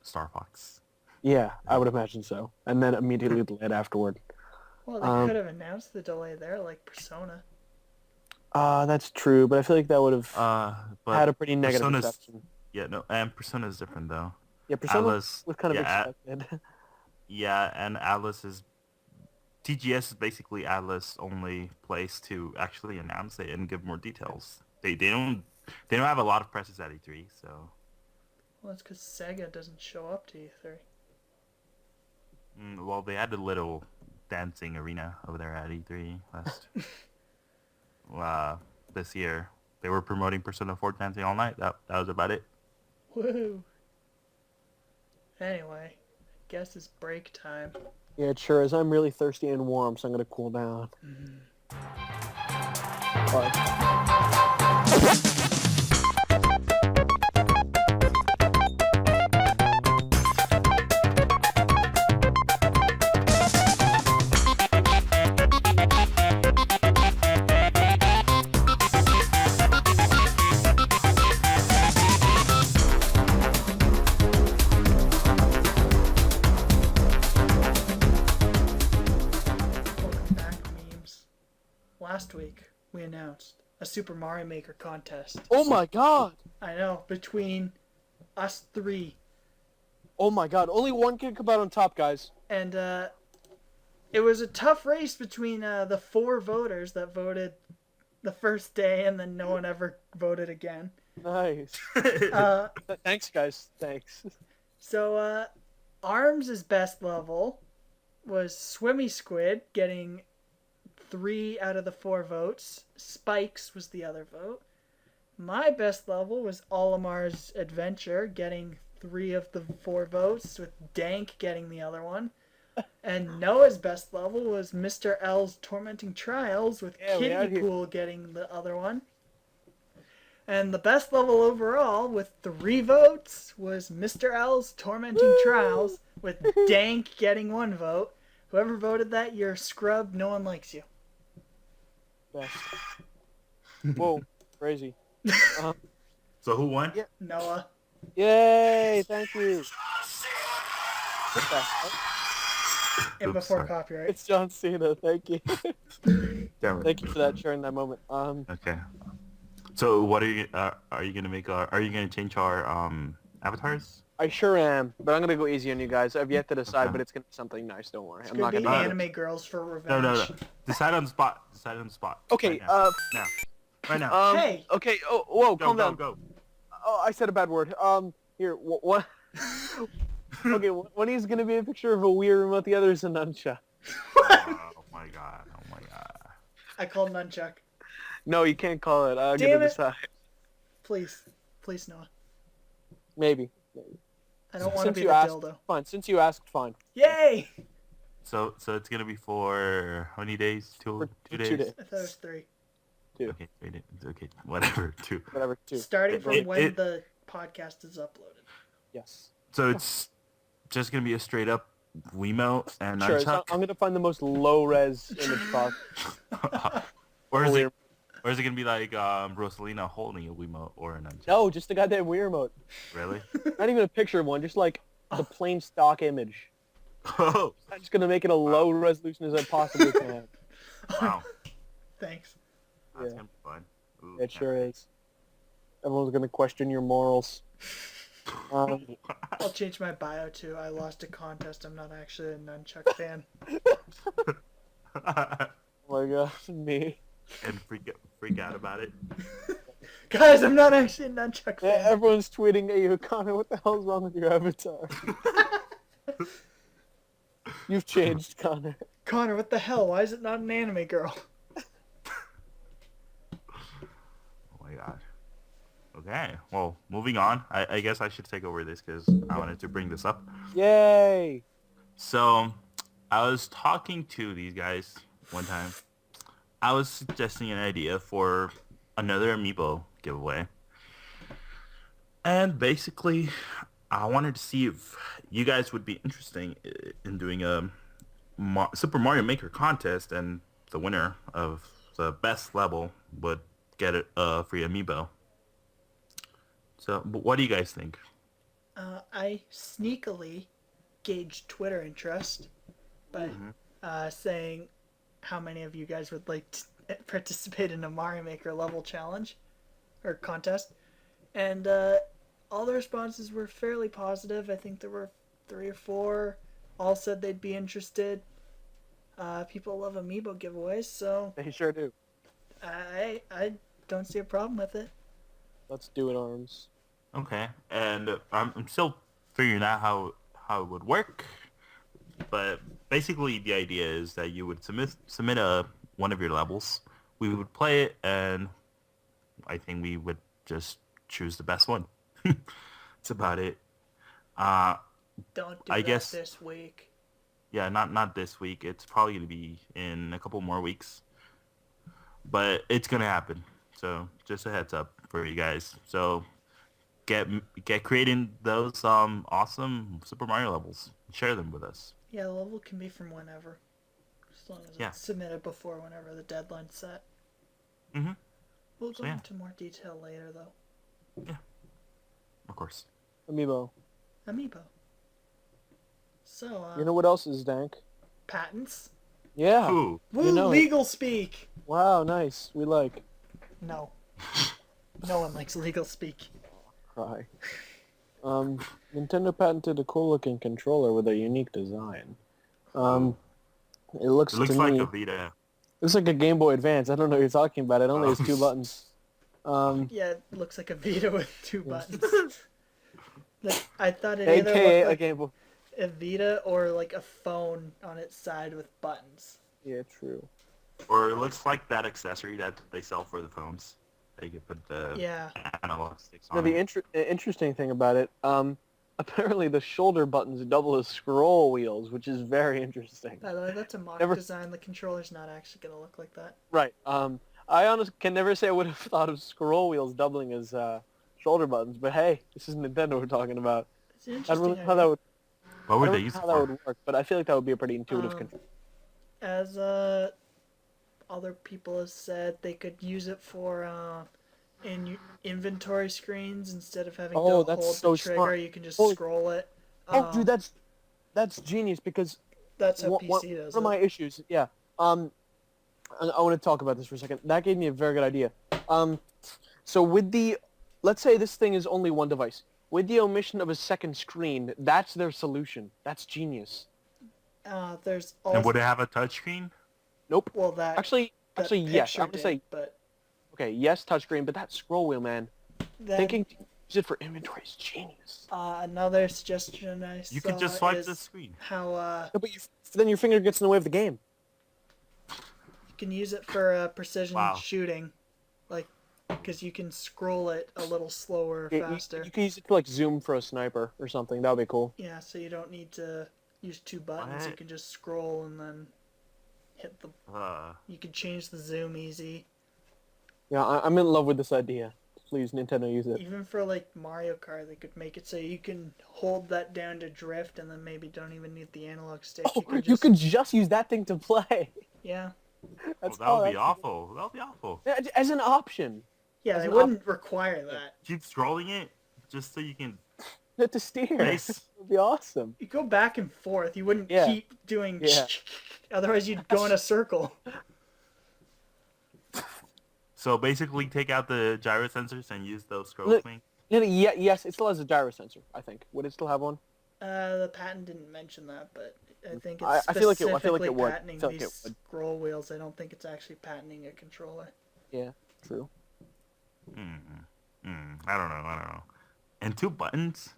Star Fox. Yeah, I would imagine so. And then immediately delayed afterward. Well, they could have announced the delay there, like Persona. That's true, but I feel like that would have had a pretty negative Persona's, reception. Yeah, no, and Persona is different though. Yeah, Persona Atlas, was kind of expected. Yeah, and Atlas is... TGS is basically Atlas' only place to actually announce it and give more details. They don't have a lot of presses at E3, so... Well, it's because Sega doesn't show up to E3. Well, they had a little dancing arena over there at E3 this year. They were promoting Persona 4 Dancing All Night. That was about it. Woo! Anyway, I guess it's break time. Yeah, it sure is. I'm really thirsty and warm, so I'm going to cool down. Bye. Last week, we announced a Super Mario Maker contest. Oh my god! I know, between us three. Oh my god, only one can come out on top, guys. And it was a tough race between the 4 voters that voted the first day, and then no one ever voted again. Nice. Thanks, guys. Thanks. So, Arms' best level was Swimmy Squid, getting 3 out of the 4 votes. Spikes was the other vote. My best level was Olimar's Adventure, getting 3 of the 4 votes, with Dank getting the other one. And Noah's best level was Mr. L's Tormenting Trials, with Kiddie Pool getting the other one. And the best level overall, with 3 votes, was Mr. L's Tormenting Trials, with Dank getting 1 vote. Whoever voted that, you're scrubbed. No one likes you. Best. Whoa, crazy. So who won? Yeah. Noah. Yay! Thank you. What the heck? And Oops, before sorry. copyright. It's John Cena. Thank you. Damn it. Thank you for that, sharing that moment. Okay. So what are you gonna make? Are you gonna change our avatars? I sure am, but I'm gonna go easy on you guys. I've yet to decide, Okay. but it's gonna be something nice. Don't worry. It's I'm gonna not be gonna. Anime Girls for Revenge. No. Decide on the spot. Decide on the spot. Okay. Right now. Right now. Hey! Okay. Oh, whoa. Go, Calm go, down. go. Oh, I said a bad word. Here. What? Okay. One is gonna be a picture of a Wii remote. The other is a nunchuck. Oh my god. Oh my god. I called Nunchuck. No, you can't call it. I'm Damn gonna it. decide. Please. Please, Noah. Maybe. I don't want to Since be you the asked, dildo. fine. Since you asked, fine. Yay! So it's gonna be for how many days? For 2 2 days. I thought it was 3. Okay, okay, whatever. 2. Whatever. 2. Starting from It- when it- the podcast is uploaded. Yes. So it's just gonna be a straight up Wiimote and Sure. So nunchuck, I'm gonna find the most low res image possible. or is Wii it? Or is it gonna be like Rosalina holding a Wiimote or a nunchuck? No, just the goddamn Wii remote. Really? Not even a picture of one, just like the plain stock image. Oh, I'm just gonna make it a low resolution as I possibly can. wow. Thanks. That's Yeah. gonna be fun. Ooh, It sure is. Everyone's gonna question your morals. I'll change my bio to I lost a contest. I'm not actually a Nunchuck fan. Oh my god, me. And freak out about it. Guys, I'm not actually a Nunchuck Yeah, fan. everyone's tweeting at you, Connor, what the hell's wrong with your avatar? You've changed, Connor. Connor, what the hell? Why is it not an anime girl? Oh my god. Okay. Well, moving on. I guess I should take over this because I wanted to bring this up. Yay! So, I was talking to these guys one time. I was suggesting an idea for another amiibo giveaway. And basically, I wanted to see if you guys would be interested in doing a Super Mario Maker contest, and the winner of the best level would get a free amiibo. So, what do you guys think? I sneakily gauged Twitter interest by saying how many of you guys would like to participate in a Mario Maker level challenge or contest. And all the responses were fairly positive. I think there were 3 or 4. All said they'd be interested. People love amiibo giveaways, so They sure do. I don't see a problem with it. Let's do it, Arms. Okay, and I'm still figuring out how it would work, but basically the idea is that you would submit one of your levels. We would play it, and I think we would just choose the best one. That's about it. Don't do I that guess- this week. Yeah, not this week. It's probably gonna be in a couple more weeks, but it's gonna happen. So just a heads up for you guys. So get creating those awesome Super Mario levels. Share them with us. Yeah, the level can be from whenever. As long as Yeah. it's submitted before whenever the deadline's set. Mhm. We'll go So, yeah. into more detail later, though. Of course. Amiibo. Amiibo. So, You know what else is dank? patents? Yeah. Ooh. Woo, You know it. legal speak! Wow, nice. We like. No. No one likes legal speak. Cry. Nintendo patented a cool-looking controller with a unique design. It looks It looks to like me... a Vita. Looks like a Game Boy Advance. I don't know what you're talking about. It only has 2 buttons. Yeah, it looks like a Vita with 2 buttons. I thought it either AKA looked a like Game Boy. a Vita or like a phone on its side with buttons. Yeah, true. Or it looks like that accessory that they sell for the phones. They could put the Yeah. analog sticks Now, on the it. interesting thing about it, apparently the shoulder buttons double as scroll wheels, which is very interesting. By the way, that's a mock Never- design. The controller's not actually going to look like that. Right. I honestly can never say I would have thought of scroll wheels doubling as shoulder buttons, but hey, this is Nintendo we're talking about. It's an I don't interesting really know how that idea. would. What I would don't they know use how it that for? would work, but I feel like that would be a pretty intuitive Um, control. as other people have said, they could use it for in inventory screens instead of having to Oh, that's hold the so trigger. smart. You can just Holy, scroll it. oh, dude, that's genius because That's how one PC does of it. my issues, yeah. I want to talk about this for a second. That gave me a very good idea. Um, so with the, let's say this thing is only one device. With the omission of a second screen, that's their solution. That's genius. There's And would also it have a touchscreen? Nope. well that Actually, that yes. picture I'm gonna did, say but okay. Yes, touchscreen, but that scroll wheel, man. then Thinking to use it for inventory is genius. another suggestion I You saw could just swipe is the screen. how No, but then your finger gets in the way of the game. you can use it for precision Wow. shooting, like because you can scroll it a little slower, faster. You can use it to like zoom for a sniper or something. That would be cool. Yeah, so you don't need to use two buttons. You What? can just scroll and then hit the. You can change the zoom easy. Yeah, I'm in love with this idea. Please, Nintendo, use it. Even for like Mario Kart, they could make it so you can hold that down to drift, and then maybe don't even need the analog stick. Oh, You can just just use that thing to play. yeah. Well, that would be awful. That would be awful. As an option. Yeah, As they an wouldn't require that. Keep scrolling it just so you can. To steer. Nice. It would be awesome. You go back and forth. You wouldn't Yeah. keep doing. Yeah. Otherwise, you'd go in a circle. So basically, take out the gyro sensors and use those scroll Look- swing. Yeah, yes, it still has a gyro sensor, I think. Would it still have one? The patent didn't mention that, but I think I it's feel like it- I specifically feel like it would. patenting I feel like these it would. scroll wheels. I don't think it's actually patenting a controller. Yeah, true. I don't know. And 2 buttons?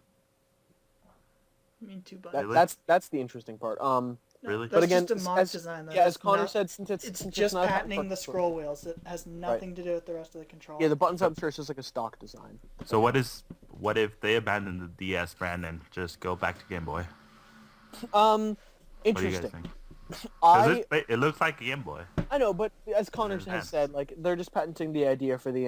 I mean, two buttons. Really? That's the interesting part. No, Really? That's But again, just a mock as- design. That yeah, has as Connor not- said, since it's since just not patenting the scroll wheels. It has nothing to do with the rest of the controller. Yeah, the buttons I'm sure is just like a stock design. So what if they abandon the DS brand and just go back to Game Boy? What do you guys Interesting. think? 'Cause I it looks like a Game Boy. I know, but as Connor They're has advanced. said, like they're just patenting the idea for the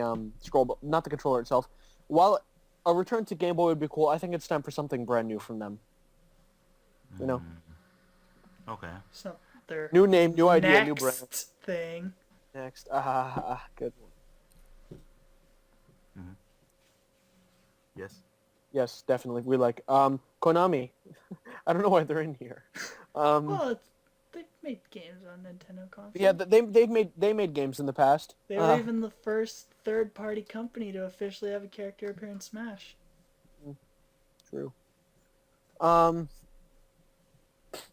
not the controller itself. While a return to Game Boy would be cool, I think it's time for something brand new from them. You know, Okay. It's not their new name, new idea, new next brand. thing. Next, good one. Yes. Yes, definitely. We like Konami. I don't know why they're in here. Well, they've made games on Nintendo consoles. Yeah, they made games in the past. They were even the first third-party company to officially have a character appear in Smash. True.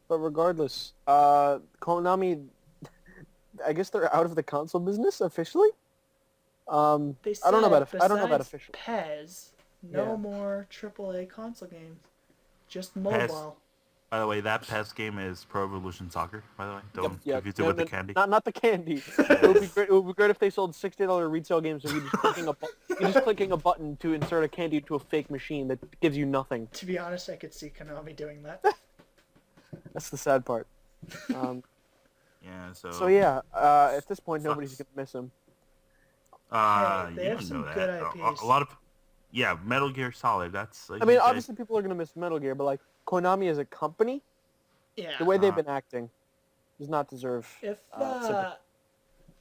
But regardless, Konami, I guess they're out of the console business officially. They said, I don't know about besides official. PES, no Yeah. more AAA console games, just mobile. By the way, that PES game is Pro Evolution Soccer. By the way, don't Yep, confuse it no, with the no, candy. Not the candy. It would be great. It would be great if they sold $60 retail games and you're just clicking a button to insert a candy to a fake machine that gives you nothing. To be honest, I could see Konami doing that. That's the sad part. Yeah. So yeah, at this point, nobody's Sucks. gonna miss him. Hey, they you have don't some know good that. IPs. A lot of, yeah, Metal Gear Solid. That's. I mean, obviously people are gonna miss Metal Gear, but like Konami as a company, Yeah. the way they've been acting, does not deserve. If sympathy.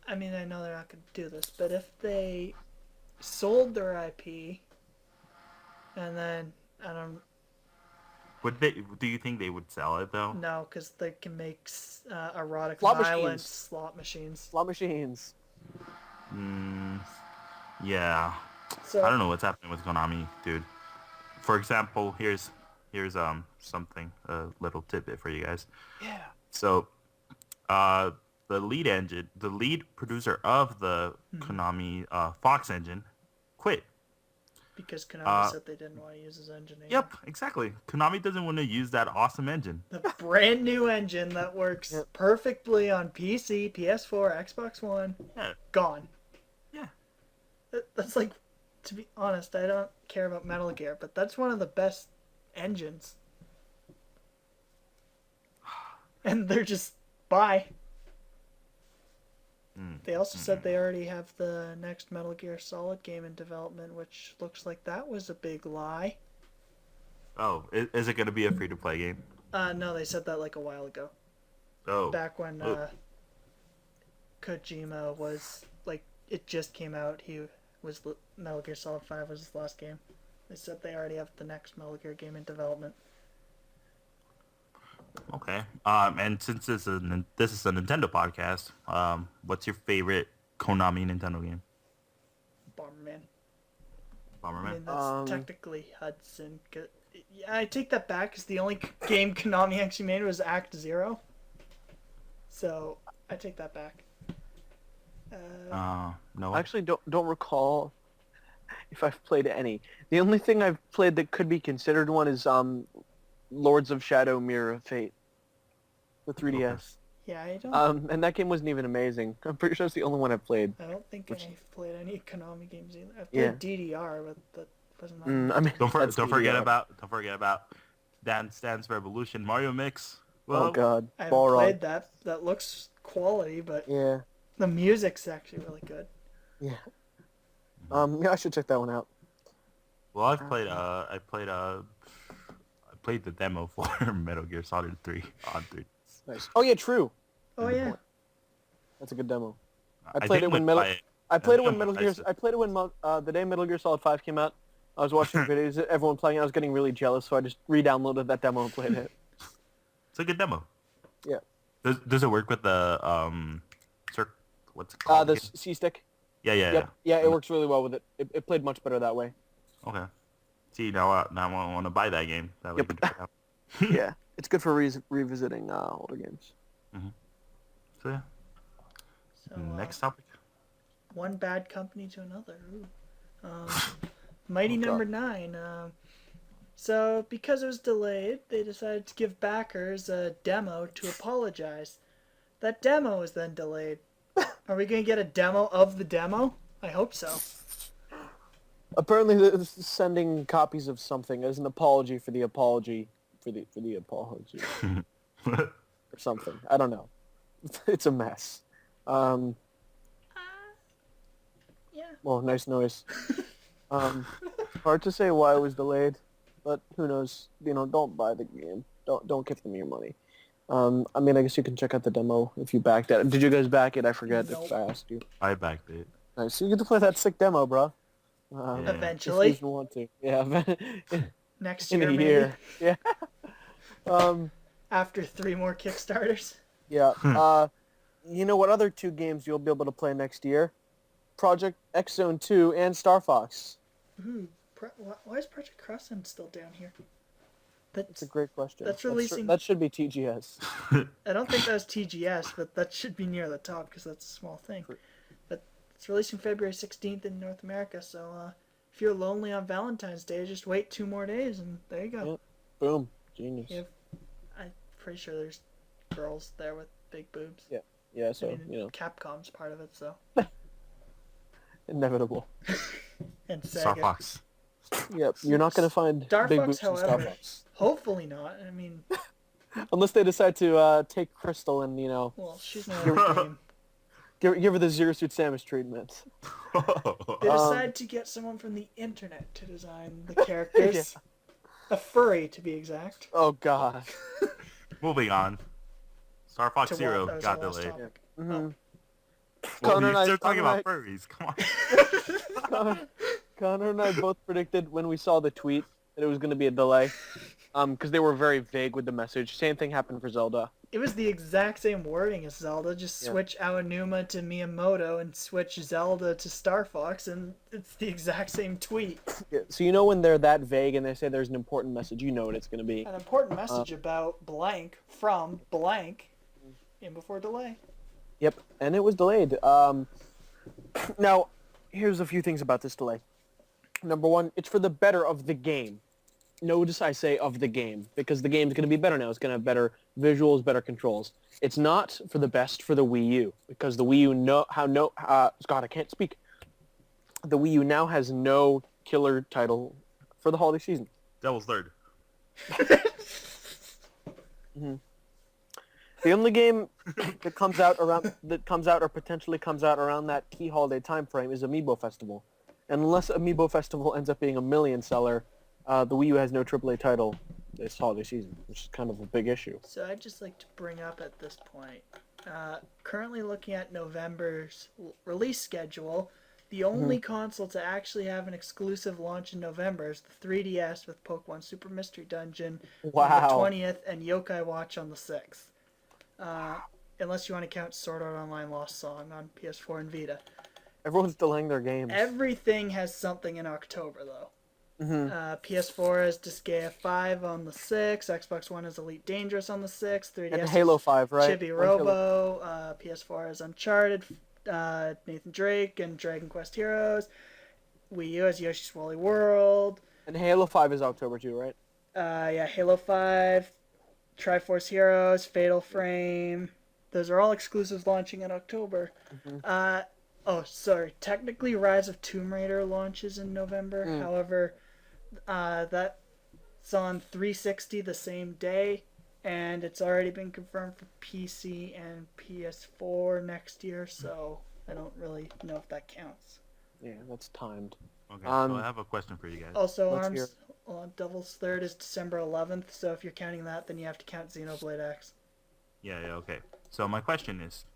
I mean, I know they're not going to do this, but if they sold their IP, and then I don't Would they? Do you think they would sell it though? know, because they can make erotic Slot violent machines. slot machines. Slot machines. Yeah. So I don't know what's happening with Konami, dude. For example, here's something, a little tidbit for you guys. Yeah. So, the lead producer of the Konami Fox engine, quit. because Konami said they didn't want to use his engine. Anymore. Yep, exactly. Konami doesn't want to use that awesome engine. The brand new engine that works Yep. perfectly on PC, PS4, Xbox One, Yeah, gone. yeah. That's like, to be honest, I don't care about Metal Gear, but that's one of the best engines. And they're just bye. They also said they already have the next Metal Gear Solid game in development, which looks like that was a big lie. Oh, is it going to be a free-to-play game? No, they said that like a while ago. Oh. Back when Kojima was like, it just came out. Metal Gear Solid 5 was his last game. They said they already have the next Metal Gear game in development. Okay. And since this is a Nintendo podcast, what's your favorite Konami Nintendo game? Bomberman. Bomberman? I mean, that's technically Hudson. Yeah, I take that back because the only game Konami actually made was Act Zero. So I take that back. No. I actually don't recall if I've played any. The only thing I've played that could be considered one is Lords of Shadow Mirror of Fate, the 3DS. Yeah, I don't. And that game wasn't even amazing. I'm pretty sure it's the only one I've played. I don't think I've played any Konami games either. I've played DDR, but that wasn't. I mean, don't forget DDR. about Dance Dance Revolution Mario Mix. Well, Oh God, I haven't played that. That looks quality, but yeah, the music's actually really good. yeah. Yeah, I should check that one out. Well, I played the demo for Metal Gear Solid 3 on 3. Nice. Oh yeah, true. Oh yeah. That's a good demo. I think played it when Metal. I played it when I'm Metal gonna Gear. I played it when the day Metal Gear Solid 5 came out. I was watching videos of everyone playing it. I was getting really jealous, so I just re-downloaded that demo and played it. It's a good demo. Yeah. Does it work with the what's it called? The again? C-stick. Yeah. Yep. Yeah, it works really well with it. It played much better that way. Okay. See, now I want to buy that game. That way Yep. we can check it out. Yeah, it's good for revisiting older games. So yeah. So, Next topic. one bad company to another. Mighty Number 9. So because it was delayed, they decided to give backers a demo to apologize. That demo was then delayed. Are we gonna get a demo of the demo? I hope so. Apparently, they're sending copies of something as an apology for the apology for the apology or something. I don't know. It's a mess. Yeah. Well, nice noise. Hard to say why it was delayed, but who knows? Don't buy the game. Don't give them your money. I mean, I guess you can check out the demo if you backed it. Did you guys back it? I forget Nope. if I asked you. I backed it. Nice. So you get to play that sick demo, bro. Eventually. If you want to. Yeah. Next In year, a maybe. year. Yeah. After 3 more Kickstarters. Yeah. You know what other 2 games you'll be able to play next year? Project X Zone 2 and Star Fox. Ooh, why is Project Crossend still down here? That's a great question. That's releasing. That should be TGS. I don't think that was TGS, but that should be near the top because that's a small thing. But it's releasing February 16th in North America, so if you're lonely on Valentine's Day, just wait 2 more days and there you go. Yep. Boom. Genius. Yeah, I'm pretty sure there's girls there with big boobs. Yeah, so, I mean, Capcom's part of it, so. Inevitable. And Sega. Star Fox. Yep. You're not going to find Star big Fox, boobs in Star however, Fox. hopefully not. I mean, Unless they decide to take Crystal and, well, she's not in the game. give her the Zero Suit Samus treatment. They decide to get someone from the internet to design the characters. A furry, to be exact. Oh, God. Moving on. Star Fox To Zero that was got the last delayed. topic. Mm-hmm. Oh. Well, Conor and I- you're talking Conor about and furries. Come on. Connor and I both predicted when we saw the tweet that it was going to be a delay. Because they were very vague with the message. Same thing happened for Zelda. It was the exact same wording as Zelda. Just switch Aonuma to Miyamoto and switch Zelda to Star Fox, and it's the exact same tweet. Yeah, so when they're that vague and they say there's an important message, you know what it's going to be. An important message about blank from blank in before delay. Yep, and it was delayed. Now, here's a few things about this delay. Number one, it's for the better of the game. Notice I say of the game, because the game's going to be better now. It's going to have better visuals, better controls. It's not for the best for the Wii U, because the Wii U God, I can't speak. The Wii U now has no killer title for the holiday season. Devil's Third. The only game that comes out or potentially comes out around that key holiday time frame is Amiibo Festival. And unless Amiibo Festival ends up being a million seller, the Wii U has no AAA title this holiday season, which is kind of a big issue. So I'd just like to bring up at this point, currently looking at November's release schedule, the only console to actually have an exclusive launch in November is the 3DS with Pokemon Super Mystery Dungeon on the 20th and Yokai Watch on the 6th. Unless you want to count Sword Art Online Lost Song on PS4 and Vita. Everyone's delaying their games. Everything has something in October, though. PS4 has Disgaea 5 on the 6th, Xbox One has Elite Dangerous on the 6th, 3DS and Halo 5, right? Chibi Robo, PS4 has Uncharted, Nathan Drake, and Dragon Quest Heroes, Wii U has Yoshi's Woolly World. And Halo 5 is October too, right? Yeah, Halo 5, Triforce Heroes, Fatal Frame. Those are all exclusives launching in October. Technically Rise of Tomb Raider launches in November. However, that's on 360 the same day, and it's already been confirmed for PC and PS4 next year, so I don't really know if that counts. Yeah, that's timed. Okay, so I have a question for you guys. Also, Devil's Third is December 11th, so if you're counting that, then you have to count Xenoblade X. Yeah, okay. So my question is,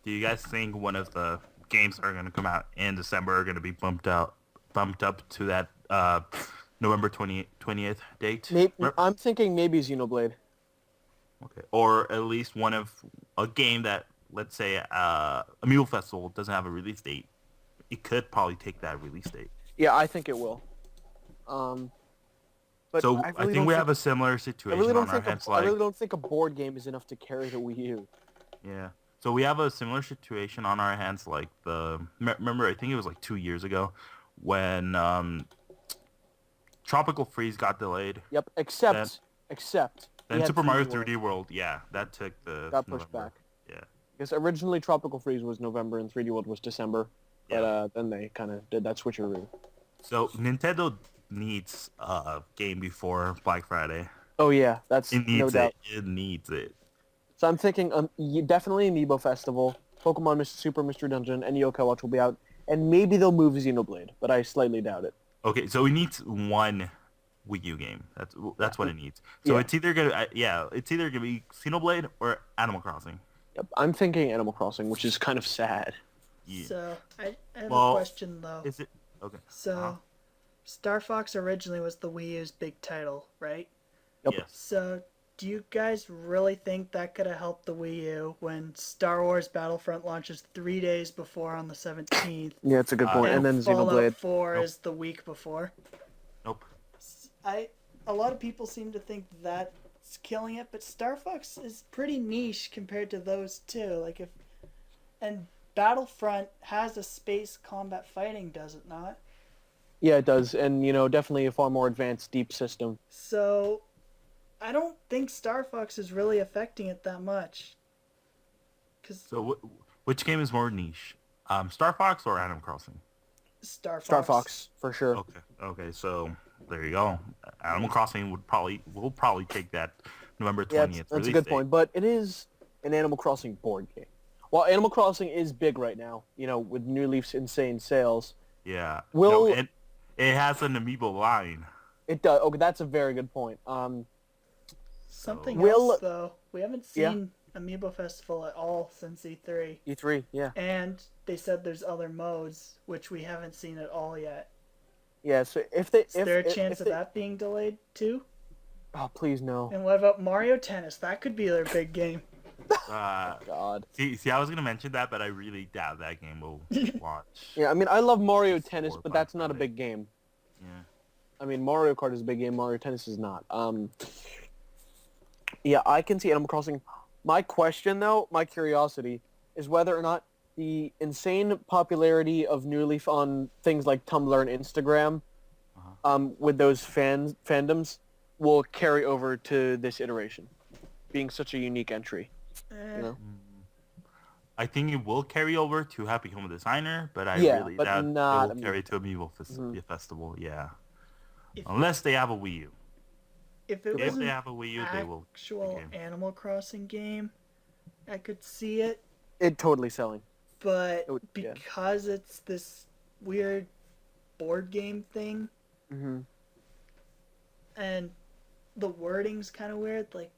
do you guys think one of the games that are going to come out in December are going to be bumped up to that November 20th date? I'm thinking maybe Xenoblade. Okay, or at least one of a game that, let's say, Amiibo Festival doesn't have a release date. It could probably take that release date. Yeah, I think it will. But so I think we have a similar situation on our hands. I really don't think a board game is enough to carry the Wii U. Yeah. So we have a similar situation on our hands, like remember, I think it was like 2 years ago when Tropical Freeze got delayed. Yep, except then Super Mario 3D World, that took got pushed back. Yeah. Because originally Tropical Freeze was November and 3D World was December, but then they kind of did that switcheroo. So Nintendo needs a game before Black Friday. Oh yeah, that's no doubt. It needs it. So I'm thinking definitely Amiibo Festival, Pokemon Super Mystery Dungeon, and Yokai Watch will be out, and maybe they'll move Xenoblade, but I slightly doubt it. Okay, so it needs one Wii U game. That's what it needs. So it's either gonna be Xenoblade or Animal Crossing. Yep, I'm thinking Animal Crossing, which is kind of sad. Yeah. So I have a question though. Is it okay? So Star Fox originally was the Wii U's big title, right? Yep. Yes. So do you guys really think that could have helped the Wii U when Star Wars Battlefront launches 3 days before on the 17th? Yeah, it's a good point. And then Fallout Xenoblade 4 is the week before. Nope. A lot of people seem to think that's killing it, but Star Fox is pretty niche compared to those two. And Battlefront has a space combat fighting, does it not? Yeah, it does, and definitely a far more advanced deep system. So I don't think Star Fox is really affecting it that much. So which game is more niche? Star Fox or Animal Crossing? Star Fox. Star Fox, for sure. Okay, so there you go. Animal Crossing will probably take that November 20th. Yeah, that's a good point, but it is an Animal Crossing board game. While Animal Crossing is big right now, with New Leaf's insane sales. Yeah. It has an Amiibo line. It does. Okay, that's a very good point. Something else, though. We haven't seen Amiibo Festival at all since E3. E3, yeah. And they said there's other modes, which we haven't seen at all yet. Yeah, so is there a chance of that being delayed, too? Oh, please no. And what about Mario Tennis? That could be their big game. God. See, I was gonna mention that, but I really doubt that game will launch. Yeah, I mean, I love Mario Tennis, but that's not a big game. Yeah. I mean, Mario Kart is a big game. Mario Tennis is not. Yeah, I can see Animal Crossing. My question, though, my curiosity, is whether or not the insane popularity of New Leaf on things like Tumblr and Instagram, with those fandoms, will carry over to this iteration, being such a unique entry. I think it will carry over to Happy Home Designer, but I really doubt it will carry to Amiibo Festival. Yeah, unless they have a Wii U. If it If was they an have a Wii U, they will. actual game. Animal Crossing game, I could see it. It totally selling. But Yeah. because it's this weird board game thing, Mm-hmm. and the wording's kind of weird, like,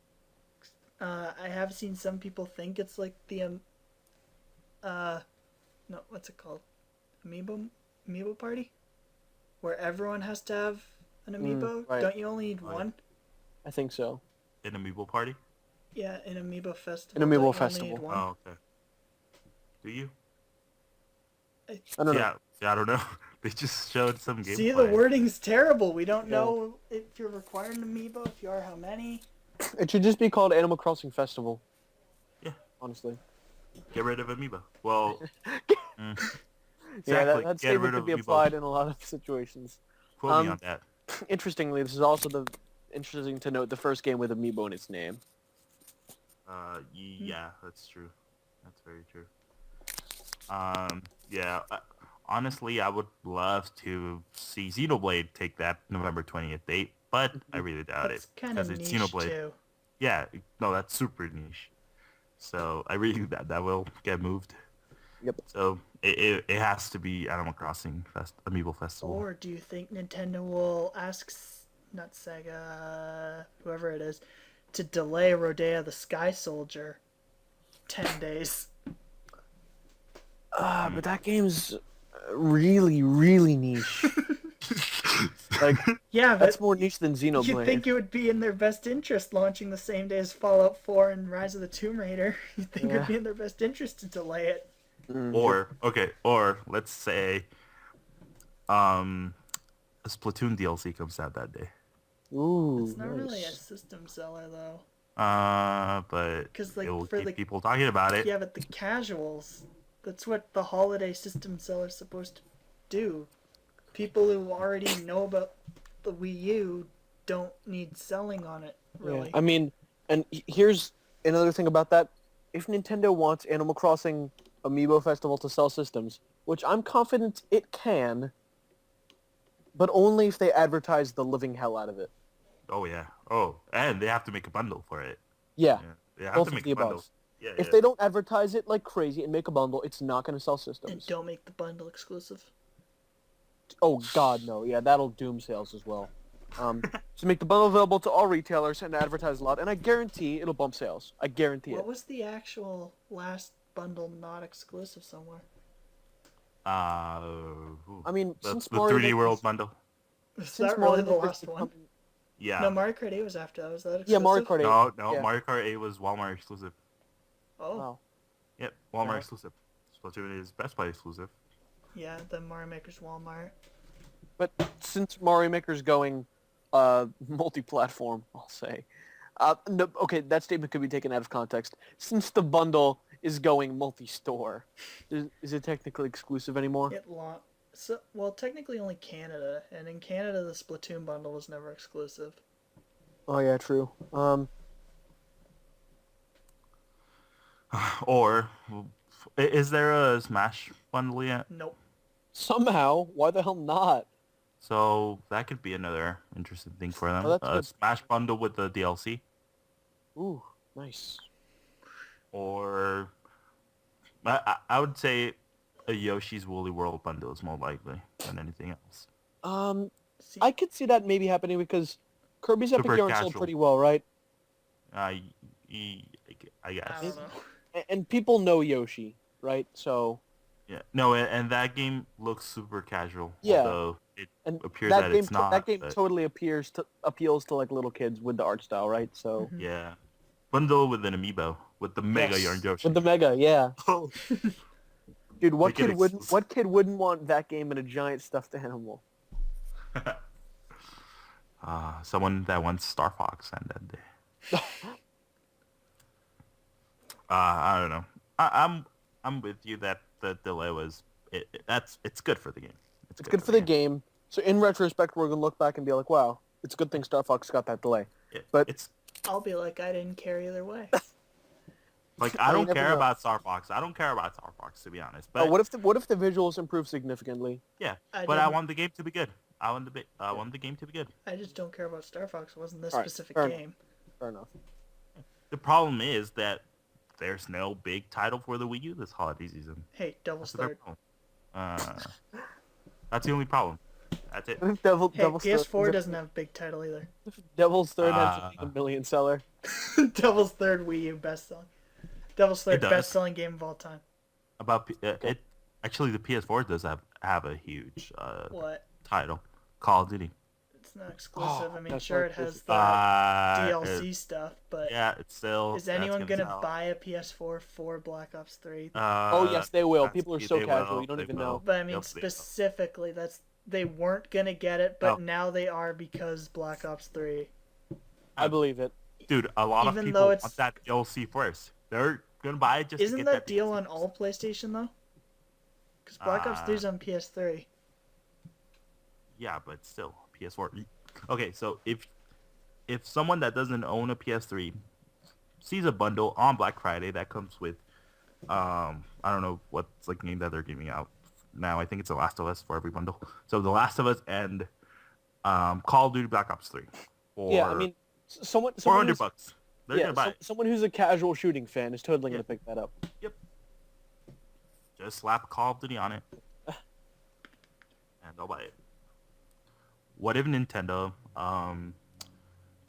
I have seen some people think it's like the, no, what's it called? Amiibo party? Where everyone has to have an amiibo? Right. Don't you only need Right. one? I think so. An amiibo party? Yeah, an amiibo festival. An amiibo don't you only festival. need one? Oh, okay. Do you? I don't know. Yeah, I don't know. They just showed some gameplay. See, the wording's terrible. We don't Yeah. know if you're required an amiibo, if you are, how many. It should just be called Animal Crossing Festival. Yeah. Honestly. Get rid of amiibo. Well, Yeah, exactly. that Get statement rid could of be amiibo. applied in a lot of situations. Quote me on that. Interestingly, this is also interesting to note the first game with amiibo in its name. Yeah, that's true. That's very true. Yeah. Honestly, I would love to see Xenoblade take that November 20th date, but I really doubt That's it kind of because it's niche, Xenoblade. too. Yeah, no, that's super niche. So I really that will get moved. Yep. So it has to be Animal Crossing Amiibo Festival. Or do you think Nintendo will ask, not Sega, whoever it is, to delay Rodea the Sky Soldier 10 days? But that game's really, really niche. Like, Yeah, that's but more niche than Xenoblade. you think it would be in their best interest launching the same day as Fallout 4 and Rise of the Tomb Raider. You think it would be in their best interest to delay it. Or let's say a Splatoon DLC comes out that day. Ooh, It's not nice. really a system seller, though. But 'Cause, like, it will for keep the- people talking about it. Yeah, but the casuals, that's what the holiday system seller's supposed to do. People who already know about the Wii U don't need selling on it, really. Yeah. I mean, and here's another thing about that. If Nintendo wants Animal Crossing Amiibo Festival to sell systems, which I'm confident it can, but only if they advertise the living hell out of it. Oh yeah. Oh, and they have to make a bundle for it. Yeah, Yeah, they have both to of make the a bundle. above. Yeah, If yeah. they don't advertise it like crazy and make a bundle, it's not going to sell And systems. don't make the bundle exclusive. Oh God, no. Yeah, that'll doom sales as well. So make the bundle available to all retailers and advertise a lot, and I guarantee it'll bump sales. I guarantee What it. was the actual last bundle not exclusive somewhere? I mean, the since 3D Mario World Maker's- bundle. Is since that really Mario the Maker's last one? become- Yeah. No, Mario Kart 8 was after that. Was that exclusive? Yeah, Mario Kart 8. No, yeah. Mario Kart 8 was Walmart exclusive. Oh, Wow. Yep, Walmart Right. exclusive. Splatoon is Best Buy exclusive. yeah, the Mario Maker's Walmart. But since Mario Maker's going multi-platform, I'll say. No, okay, that statement could be taken out of context. Since the bundle is going multi-store, is it technically exclusive anymore? Well, technically only Canada, and in Canada the Splatoon bundle was never exclusive. Oh yeah, true. Or is there a Smash bundle yet? Nope. Somehow, why the hell not? So that could be another interesting thing for them. Oh, that's A good. Smash bundle with the DLC, Ooh, nice. or I would say a Yoshi's Woolly World bundle is more likely than anything else. See, I could see that maybe happening because Kirby's Epic Super Yarn sold casual. pretty well, right? I I guess. don't know. And people know Yoshi, right? So Yeah. No, and that game looks super casual. Yeah. Although it and appears that that game it's not. that game but totally appeals to like little kids with the art style, right? So yeah. Bundle with an amiibo with the Mega Yes, Yarn Yoshi. with the Mega, yeah. Oh. Dude, what Make it kid wouldn't exclusive. what kid wouldn't want that game and a giant stuffed animal? Someone that wants Star Fox and that day. I don't know. I'm with you that the delay was it's good for the game. It's good for the game. So in retrospect, we're gonna look back and be like, wow, it's a good thing Star Fox got that delay. But It's I'll be like, I didn't care either way. like Well, I you don't never care know. about Star Fox. I don't care about Star Fox to be honest. But what if the visuals improve significantly? yeah, I but I didn't- want the game to be good. I want the game to be good. I just don't care about Star Fox. It wasn't this Alright, specific fair game. Fair enough. The problem is that there's no big title for the Wii U this holiday season. Hey, Devil's That's their Third. problem. That's the only problem. That's it. If Hey, Devil's PS4 Third, doesn't have a big title either. if Devil's Third had a million seller. Devil's Third Wii U best selling. Devil's Third does. best selling game of all time. About it, actually, the PS4 does have a huge What? title, Call of Duty. It's not exclusive. I mean, that's sure not it has exclusive. the DLC It- stuff, but yeah, it's still. is anyone that's gonna sell. buy a PS4 for Black Ops 3? Oh yes, they will. that's- People are so they casual. will, You don't they even will. know. But I mean, Yep, they will. specifically, they weren't gonna get it, but Oh. now they are because Black Ops 3. I believe it. Dude, a lot Even of people though want it's- that DLC first. They're gonna buy it just to Isn't get that that deal DLC. on all PlayStation though? Because Black Ops 3 is on PS3. Yeah, but still, PS4. Okay, so if someone that doesn't own a PS3 sees a bundle on Black Friday that comes with, I don't know what's the game that they're giving out now. I think it's The Last of Us for every bundle. So The Last of Us and Call of Duty Black Ops 3. For Yeah, I mean, someone $400 who's, bucks. They're yeah, gonna buy it. someone who's a casual shooting fan is totally Yeah. gonna pick that up. Just slap Call of Duty on it, and they'll buy it. What if Nintendo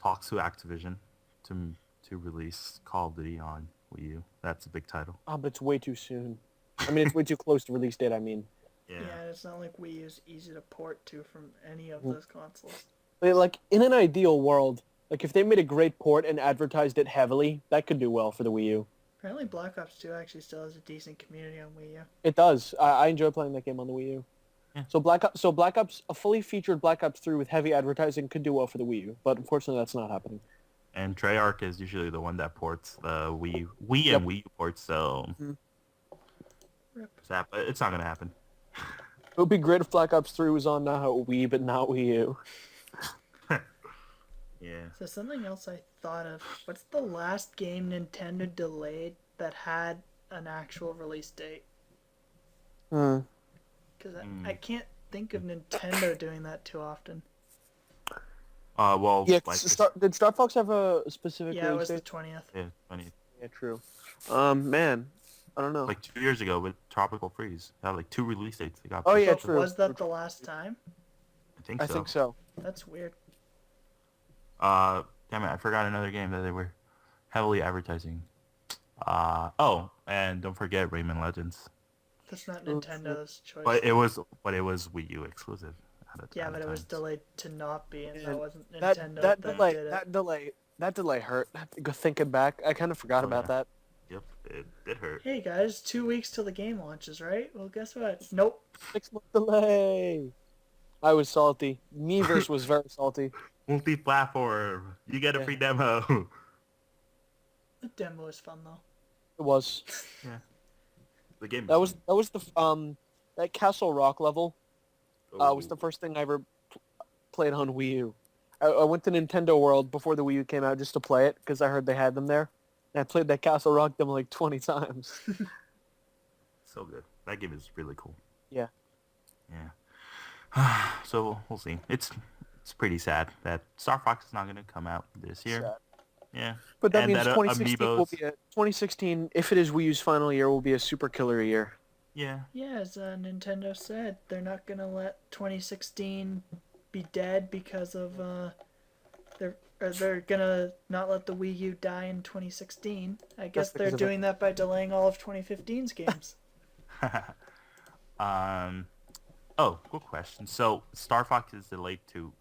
talks to Activision to release Call of Duty on Wii U? That's a big title. Oh, but it's way too soon. I mean, it's way too close to release date. I mean, Yeah. Yeah, it's not like Wii U is easy to port to from any of Mm. those consoles. but, like in an ideal world, like if they made a great port and advertised it heavily, that could do well for the Wii U. Apparently, Black Ops 2 actually still has a decent community on Wii U. It does. I enjoy playing that game on the Wii U. Yeah. So Black Ops, a fully featured Black Ops 3 with heavy advertising could do well for the Wii U, but unfortunately that's not happening. And Treyarch is usually the one that ports the Wii Yep. and Wii U ports, so Rip. sad, but it's not gonna happen. It would be great if Black Ops 3 was on Wii, but not Wii U. Yeah. So something else I thought of. What's the last game Nintendo delayed that had an actual release date? Hmm. Because I can't think of Nintendo doing that too often. Well, Yeah, like did Star Fox have a specific Yeah, it release was the date? 20th. yeah, funny. Yeah, true. Man, I don't know. Like 2 years ago with Tropical Freeze, they had like 2 release dates. They got. Oh, yeah, But true. was that the last time? I think I so. think so. That's weird. Damn it, I forgot another game that they were heavily advertising. Oh, and don't forget Rayman Legends. That's not Nintendo's choice. But it was Wii U exclusive. Yeah, at but the it was time. delayed to not be, and Yeah, that wasn't That Nintendo that that delay did it. that delay hurt. Thinking back, I kind of forgot Oh, about yeah. that. Yep, it did hurt. Hey guys, 2 weeks till the game launches, right? Well, guess what? Nope. 6-month delay. I was salty. Miiverse was very salty. Multi-platform. You get a Yeah. free demo. The demo is fun though. It was. The game. That was the that Castle Rock level was Oh. the first thing I ever played on Wii U. I went to Nintendo World before the Wii U came out just to play it because I heard they had them there. And I played that Castle Rock demo like 20 times. So good. That game is really cool. Yeah. Yeah. So we'll see. It's pretty sad that Star Fox is not going to come out this year. Sad. Yeah. But that And means that, 2016 will Amiibos- be 2016. If it is Wii U's final year, will be a super killer year. Yeah. Yeah, as Nintendo said, they're not gonna let 2016 be dead because of they're gonna not let the Wii U die in 2016. I guess they're because of it. doing that by delaying all of 2015's games. Oh, good question. So Star Fox is delayed to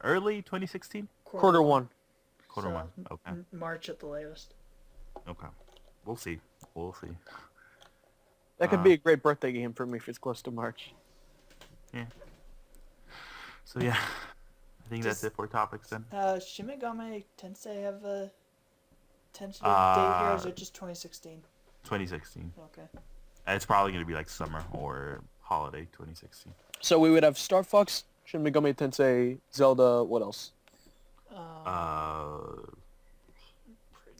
early 2016? Quarter one. Quarter So, one. Okay. March at the latest. Okay. We'll see. We'll see. That could be a great birthday game for me if it's close to March. Yeah. So yeah, I think that's it for topics then. Shin Megami Tensei have a tentative date here, or is it just 2016? 2016. Okay. It's probably going to be like summer or holiday 2016. So we would have Star Fox, Shin Megami Tensei, Zelda, what else?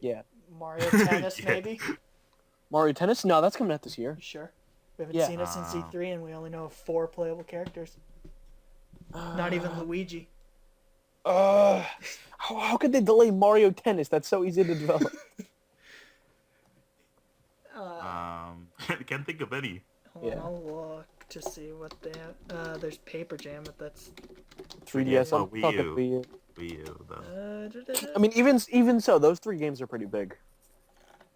Yeah. Mario Tennis, Yeah. maybe? Mario Tennis? No, that's coming out this year. You sure? We haven't Yeah. seen it since E3, and we only know of 4 playable characters. Not even Luigi. How could they delay Mario Tennis? That's so easy to develop. Can't think of any. Hold on, Yeah. I'll look to see what they have. There's Paper Jam, but that's 3DS. I'm Wii talking U. Wii U. Wii U, though. I mean, even so, those 3 games are pretty big.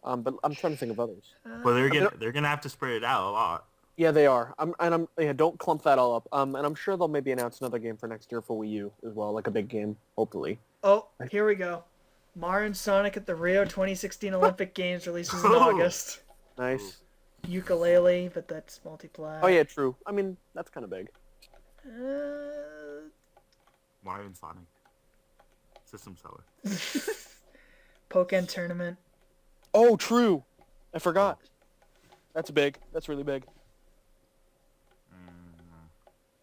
But I'm trying to think of others. But they're gonna have to spread it out a lot. Yeah, they are. Don't clump that all up. And I'm sure they'll maybe announce another game for next year for Wii U as well, like a big game, hopefully. Oh, here we go. Mario and Sonic at the Rio 2016 Olympic Games releases in Oh. August. Nice. Ukulele, but that's multiplayer. Oh yeah, true. I mean, that's kind of big. Mario and Sonic. System seller. Pokken Tournament. Oh, true. I forgot. That's big. That's really big.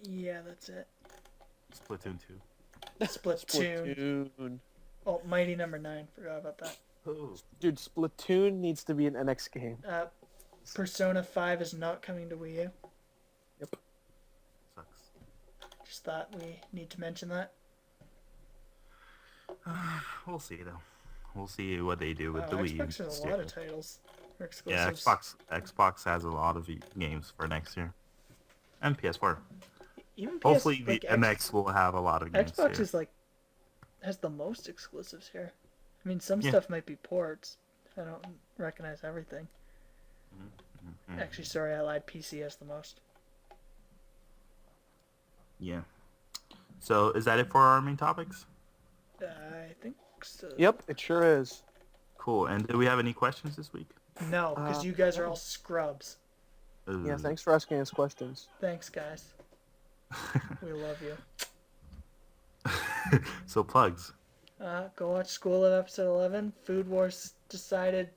Yeah, that's it. Splatoon 2. Splatoon. Splatoon. Oh, Mighty Number 9. Forgot about that. Oh. Dude, Splatoon needs to be an NX game. Persona 5 is not coming to Wii U. Yep. Sucks. Just thought we need to mention that. We'll see, though. We'll see what they do with the Wii U. Xbox has a lot of titles. Or Yeah, exclusives. Xbox has a lot of games for next year. And PS4. Even PS, Hopefully like, the MX will have a lot of games Xbox here. is has the most exclusives here. I mean, some Yeah. stuff might be ports. I don't recognize everything. Actually, sorry, I lied. PC has the most. Yeah. So, is that it for our main topics? I think so. Yep, it sure is. Cool. And do we have any questions this week? No, because you guys are all scrubs. Yeah, thanks for asking us questions. Thanks, guys. We love you. So, plugs. Go watch School of Episode 11. Food Wars decided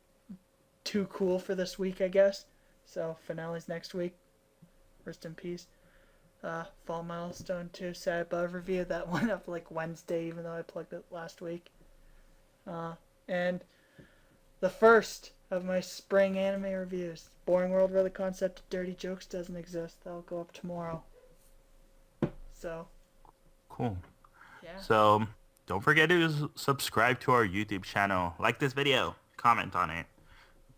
too cool for this week, I guess. So, finale's next week. Rest in peace. Fall Milestone 2, Sad Above review. That went up like Wednesday, even though I plugged it last week. And the first of my spring anime reviews. Boring World where the concept of dirty jokes doesn't exist. That'll go up tomorrow. So, Cool. yeah. So, don't forget to subscribe to our YouTube channel. Like this video. Comment on it.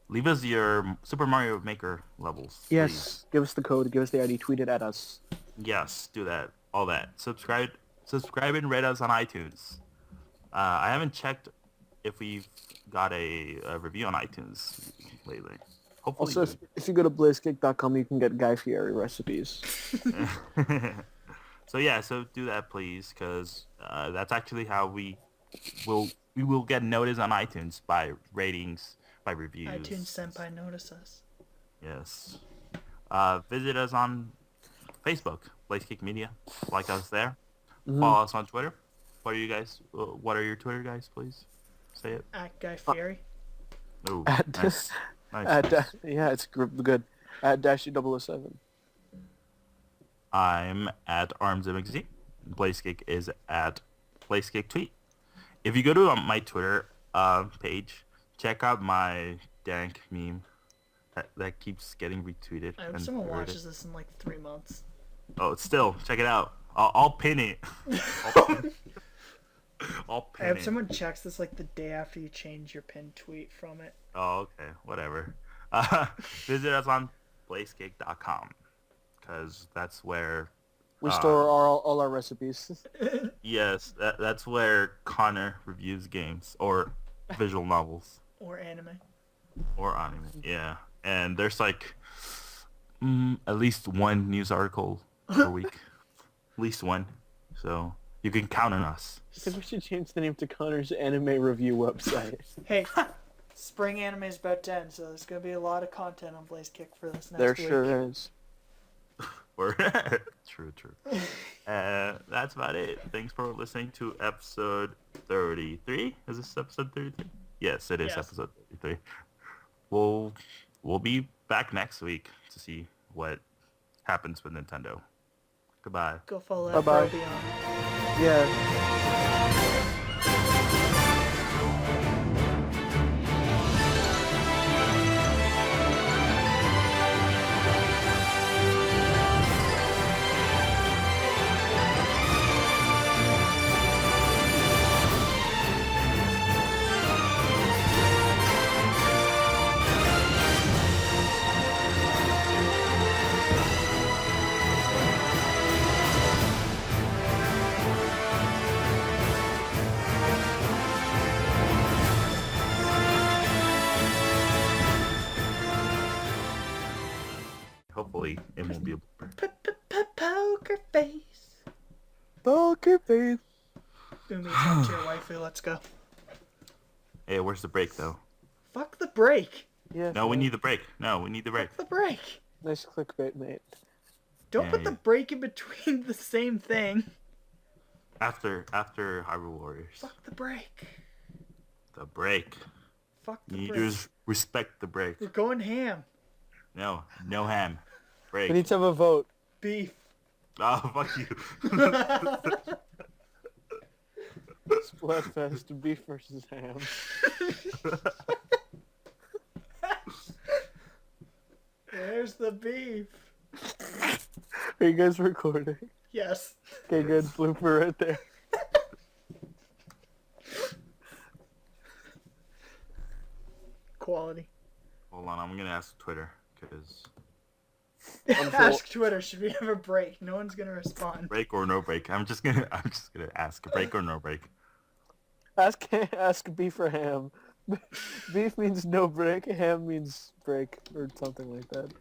Leave us your Super Mario Maker levels. Yes, give us the code, give us the ID, tweet it at us. Please. Yes, do that. All that. Subscribe and rate us on iTunes. I haven't checked if we've got a review on iTunes lately. Hopefully. Also, if you go to blazkick.com, you can get Guy Fieri recipes. So yeah, so do that please, because that's actually how we will get noticed on iTunes by ratings, by reviews. iTunes Senpai notice us. Yes. Visit us on Facebook, Blazekick Media. Like us there. Follow us on Twitter. What are you guys? What are your Twitter guys? Please say it. At Guy Fieri. Oh, At, nice. Nice. yeah, it's good. At Dashy007. I'm at ArmsMXZ. Blazekick is at Blazekick Tweet. If you go to my Twitter page, check out my dank meme that keeps getting retweeted. I hope and someone forwarded. watches this in like 3 months. Oh, still, check it out. I'll pin it. I'll I pin hope it. someone checks this like the day after you change your pinned tweet from it. Oh, okay. Whatever. Visit us on blazekick.com because that's where... We store all our recipes. Yes, that's where Conor reviews games or visual novels. Or anime. Or anime, yeah. And there's like at least one news article per week. At least one. So you can count on us. I think we should change the name to Connor's anime review website. Hey, spring anime is about to end, so there's going to be a lot of content on Blazekick for this next There week. sure is. True. That's about it. Thanks for listening to episode 33. Is this episode 33? Yes, it is episode 33. We'll be back next week to see what happens with Nintendo. Goodbye. Go follow that Bye-bye. Beyond. Yeah. Poker face. Poker face. Umi, talk to your waifu. Let's go. Hey, where's the break though? Fuck the break. Yeah. No, we man. need the break. No, we need the break. Fuck the break. Nice clickbait, mate. Don't Yeah, put the yeah. break in between the same thing. After Hyrule Warriors. Fuck the break. The break. Fuck the You need break. to respect the break. We're going ham. No ham. Break. We need to have a vote. Beef. Oh, fuck you. Splat-Fest, beef versus ham. There's the beef. Are you guys recording? Yes. Okay, good. Blooper right there. Quality. Hold on, I'm gonna ask Twitter because Ask Twitter, should we have a break? No one's gonna respond. break or no break. I'm just gonna ask break or no break. Ask beef or ham. Beef means no break, ham means break, or something like that.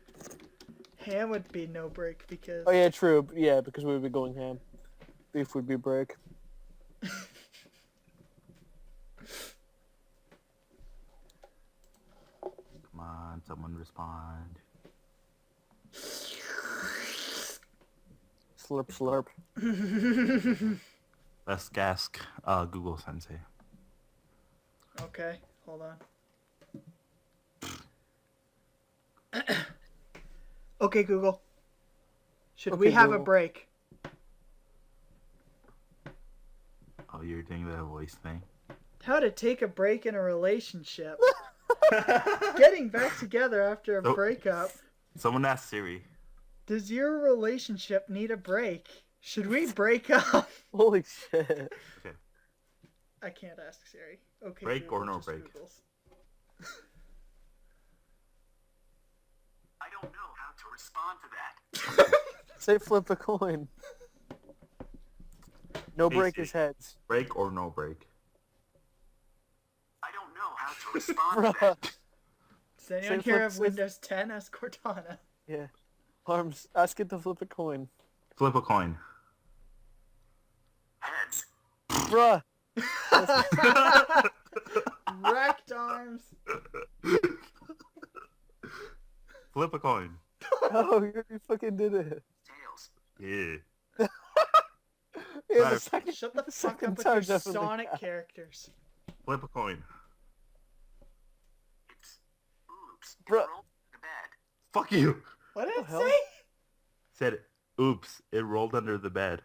Ham would be no break because... Oh yeah, true. Yeah, because we would be going ham. Beef would be break. Come on, someone respond. Slurp slurp. Let's ask Google Sensei. Okay, hold on. Okay, Google. Should we Okay, have a Google. break? Oh, you're doing the voice thing. How to take a break in a relationship. Getting back together after a Nope. breakup. Someone asked Siri. Does your relationship need a break? Should we break up? Holy shit. Okay. I can't ask Siri. Okay. Break or Google no just break? Googles. I don't know how to respond to that. Say flip a coin. No Hey, break Siri. is heads. Break or no break? I don't know how to respond to Bruh. that. Does anyone Say here flip- have say- Windows 10? Ask Cortana. Yeah. Arms, ask it to flip a coin. Flip a coin. Heads. Bruh. Wrecked arms. Flip a coin. Oh, you fucking did it. Tails. Yeah. Yeah, Right. the second, Shut the the fuck second up with time your definitely Sonic counts. characters. Flip a coin. It's oops. It Bruh. rolled to bed. Fuck you. What did the it hell? say? Said, oops, it rolled under the bed.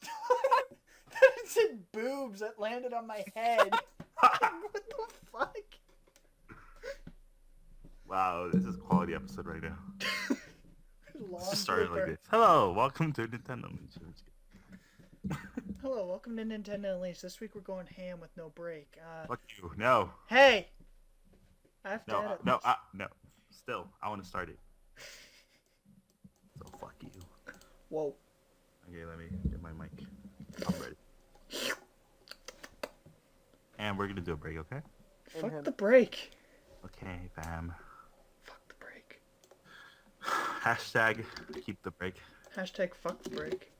It said boobs that landed on my head. What the fuck? Wow, this is a quality episode right now. Long It's just started like blooper. this. Hello, welcome to Nintendo. Hello, welcome to Nintendo Unleashed. This week we're going ham with no break. Fuck you. No. Hey! I have to No, edit no, this. no. Still, I want to start it. So fuck you. Whoa. Okay, let me get my mic. I'm ready. And we're gonna do a break, okay? Fuck him. the break. Okay, fam. Fuck the break. Hashtag keep the break. Hashtag fuck the break.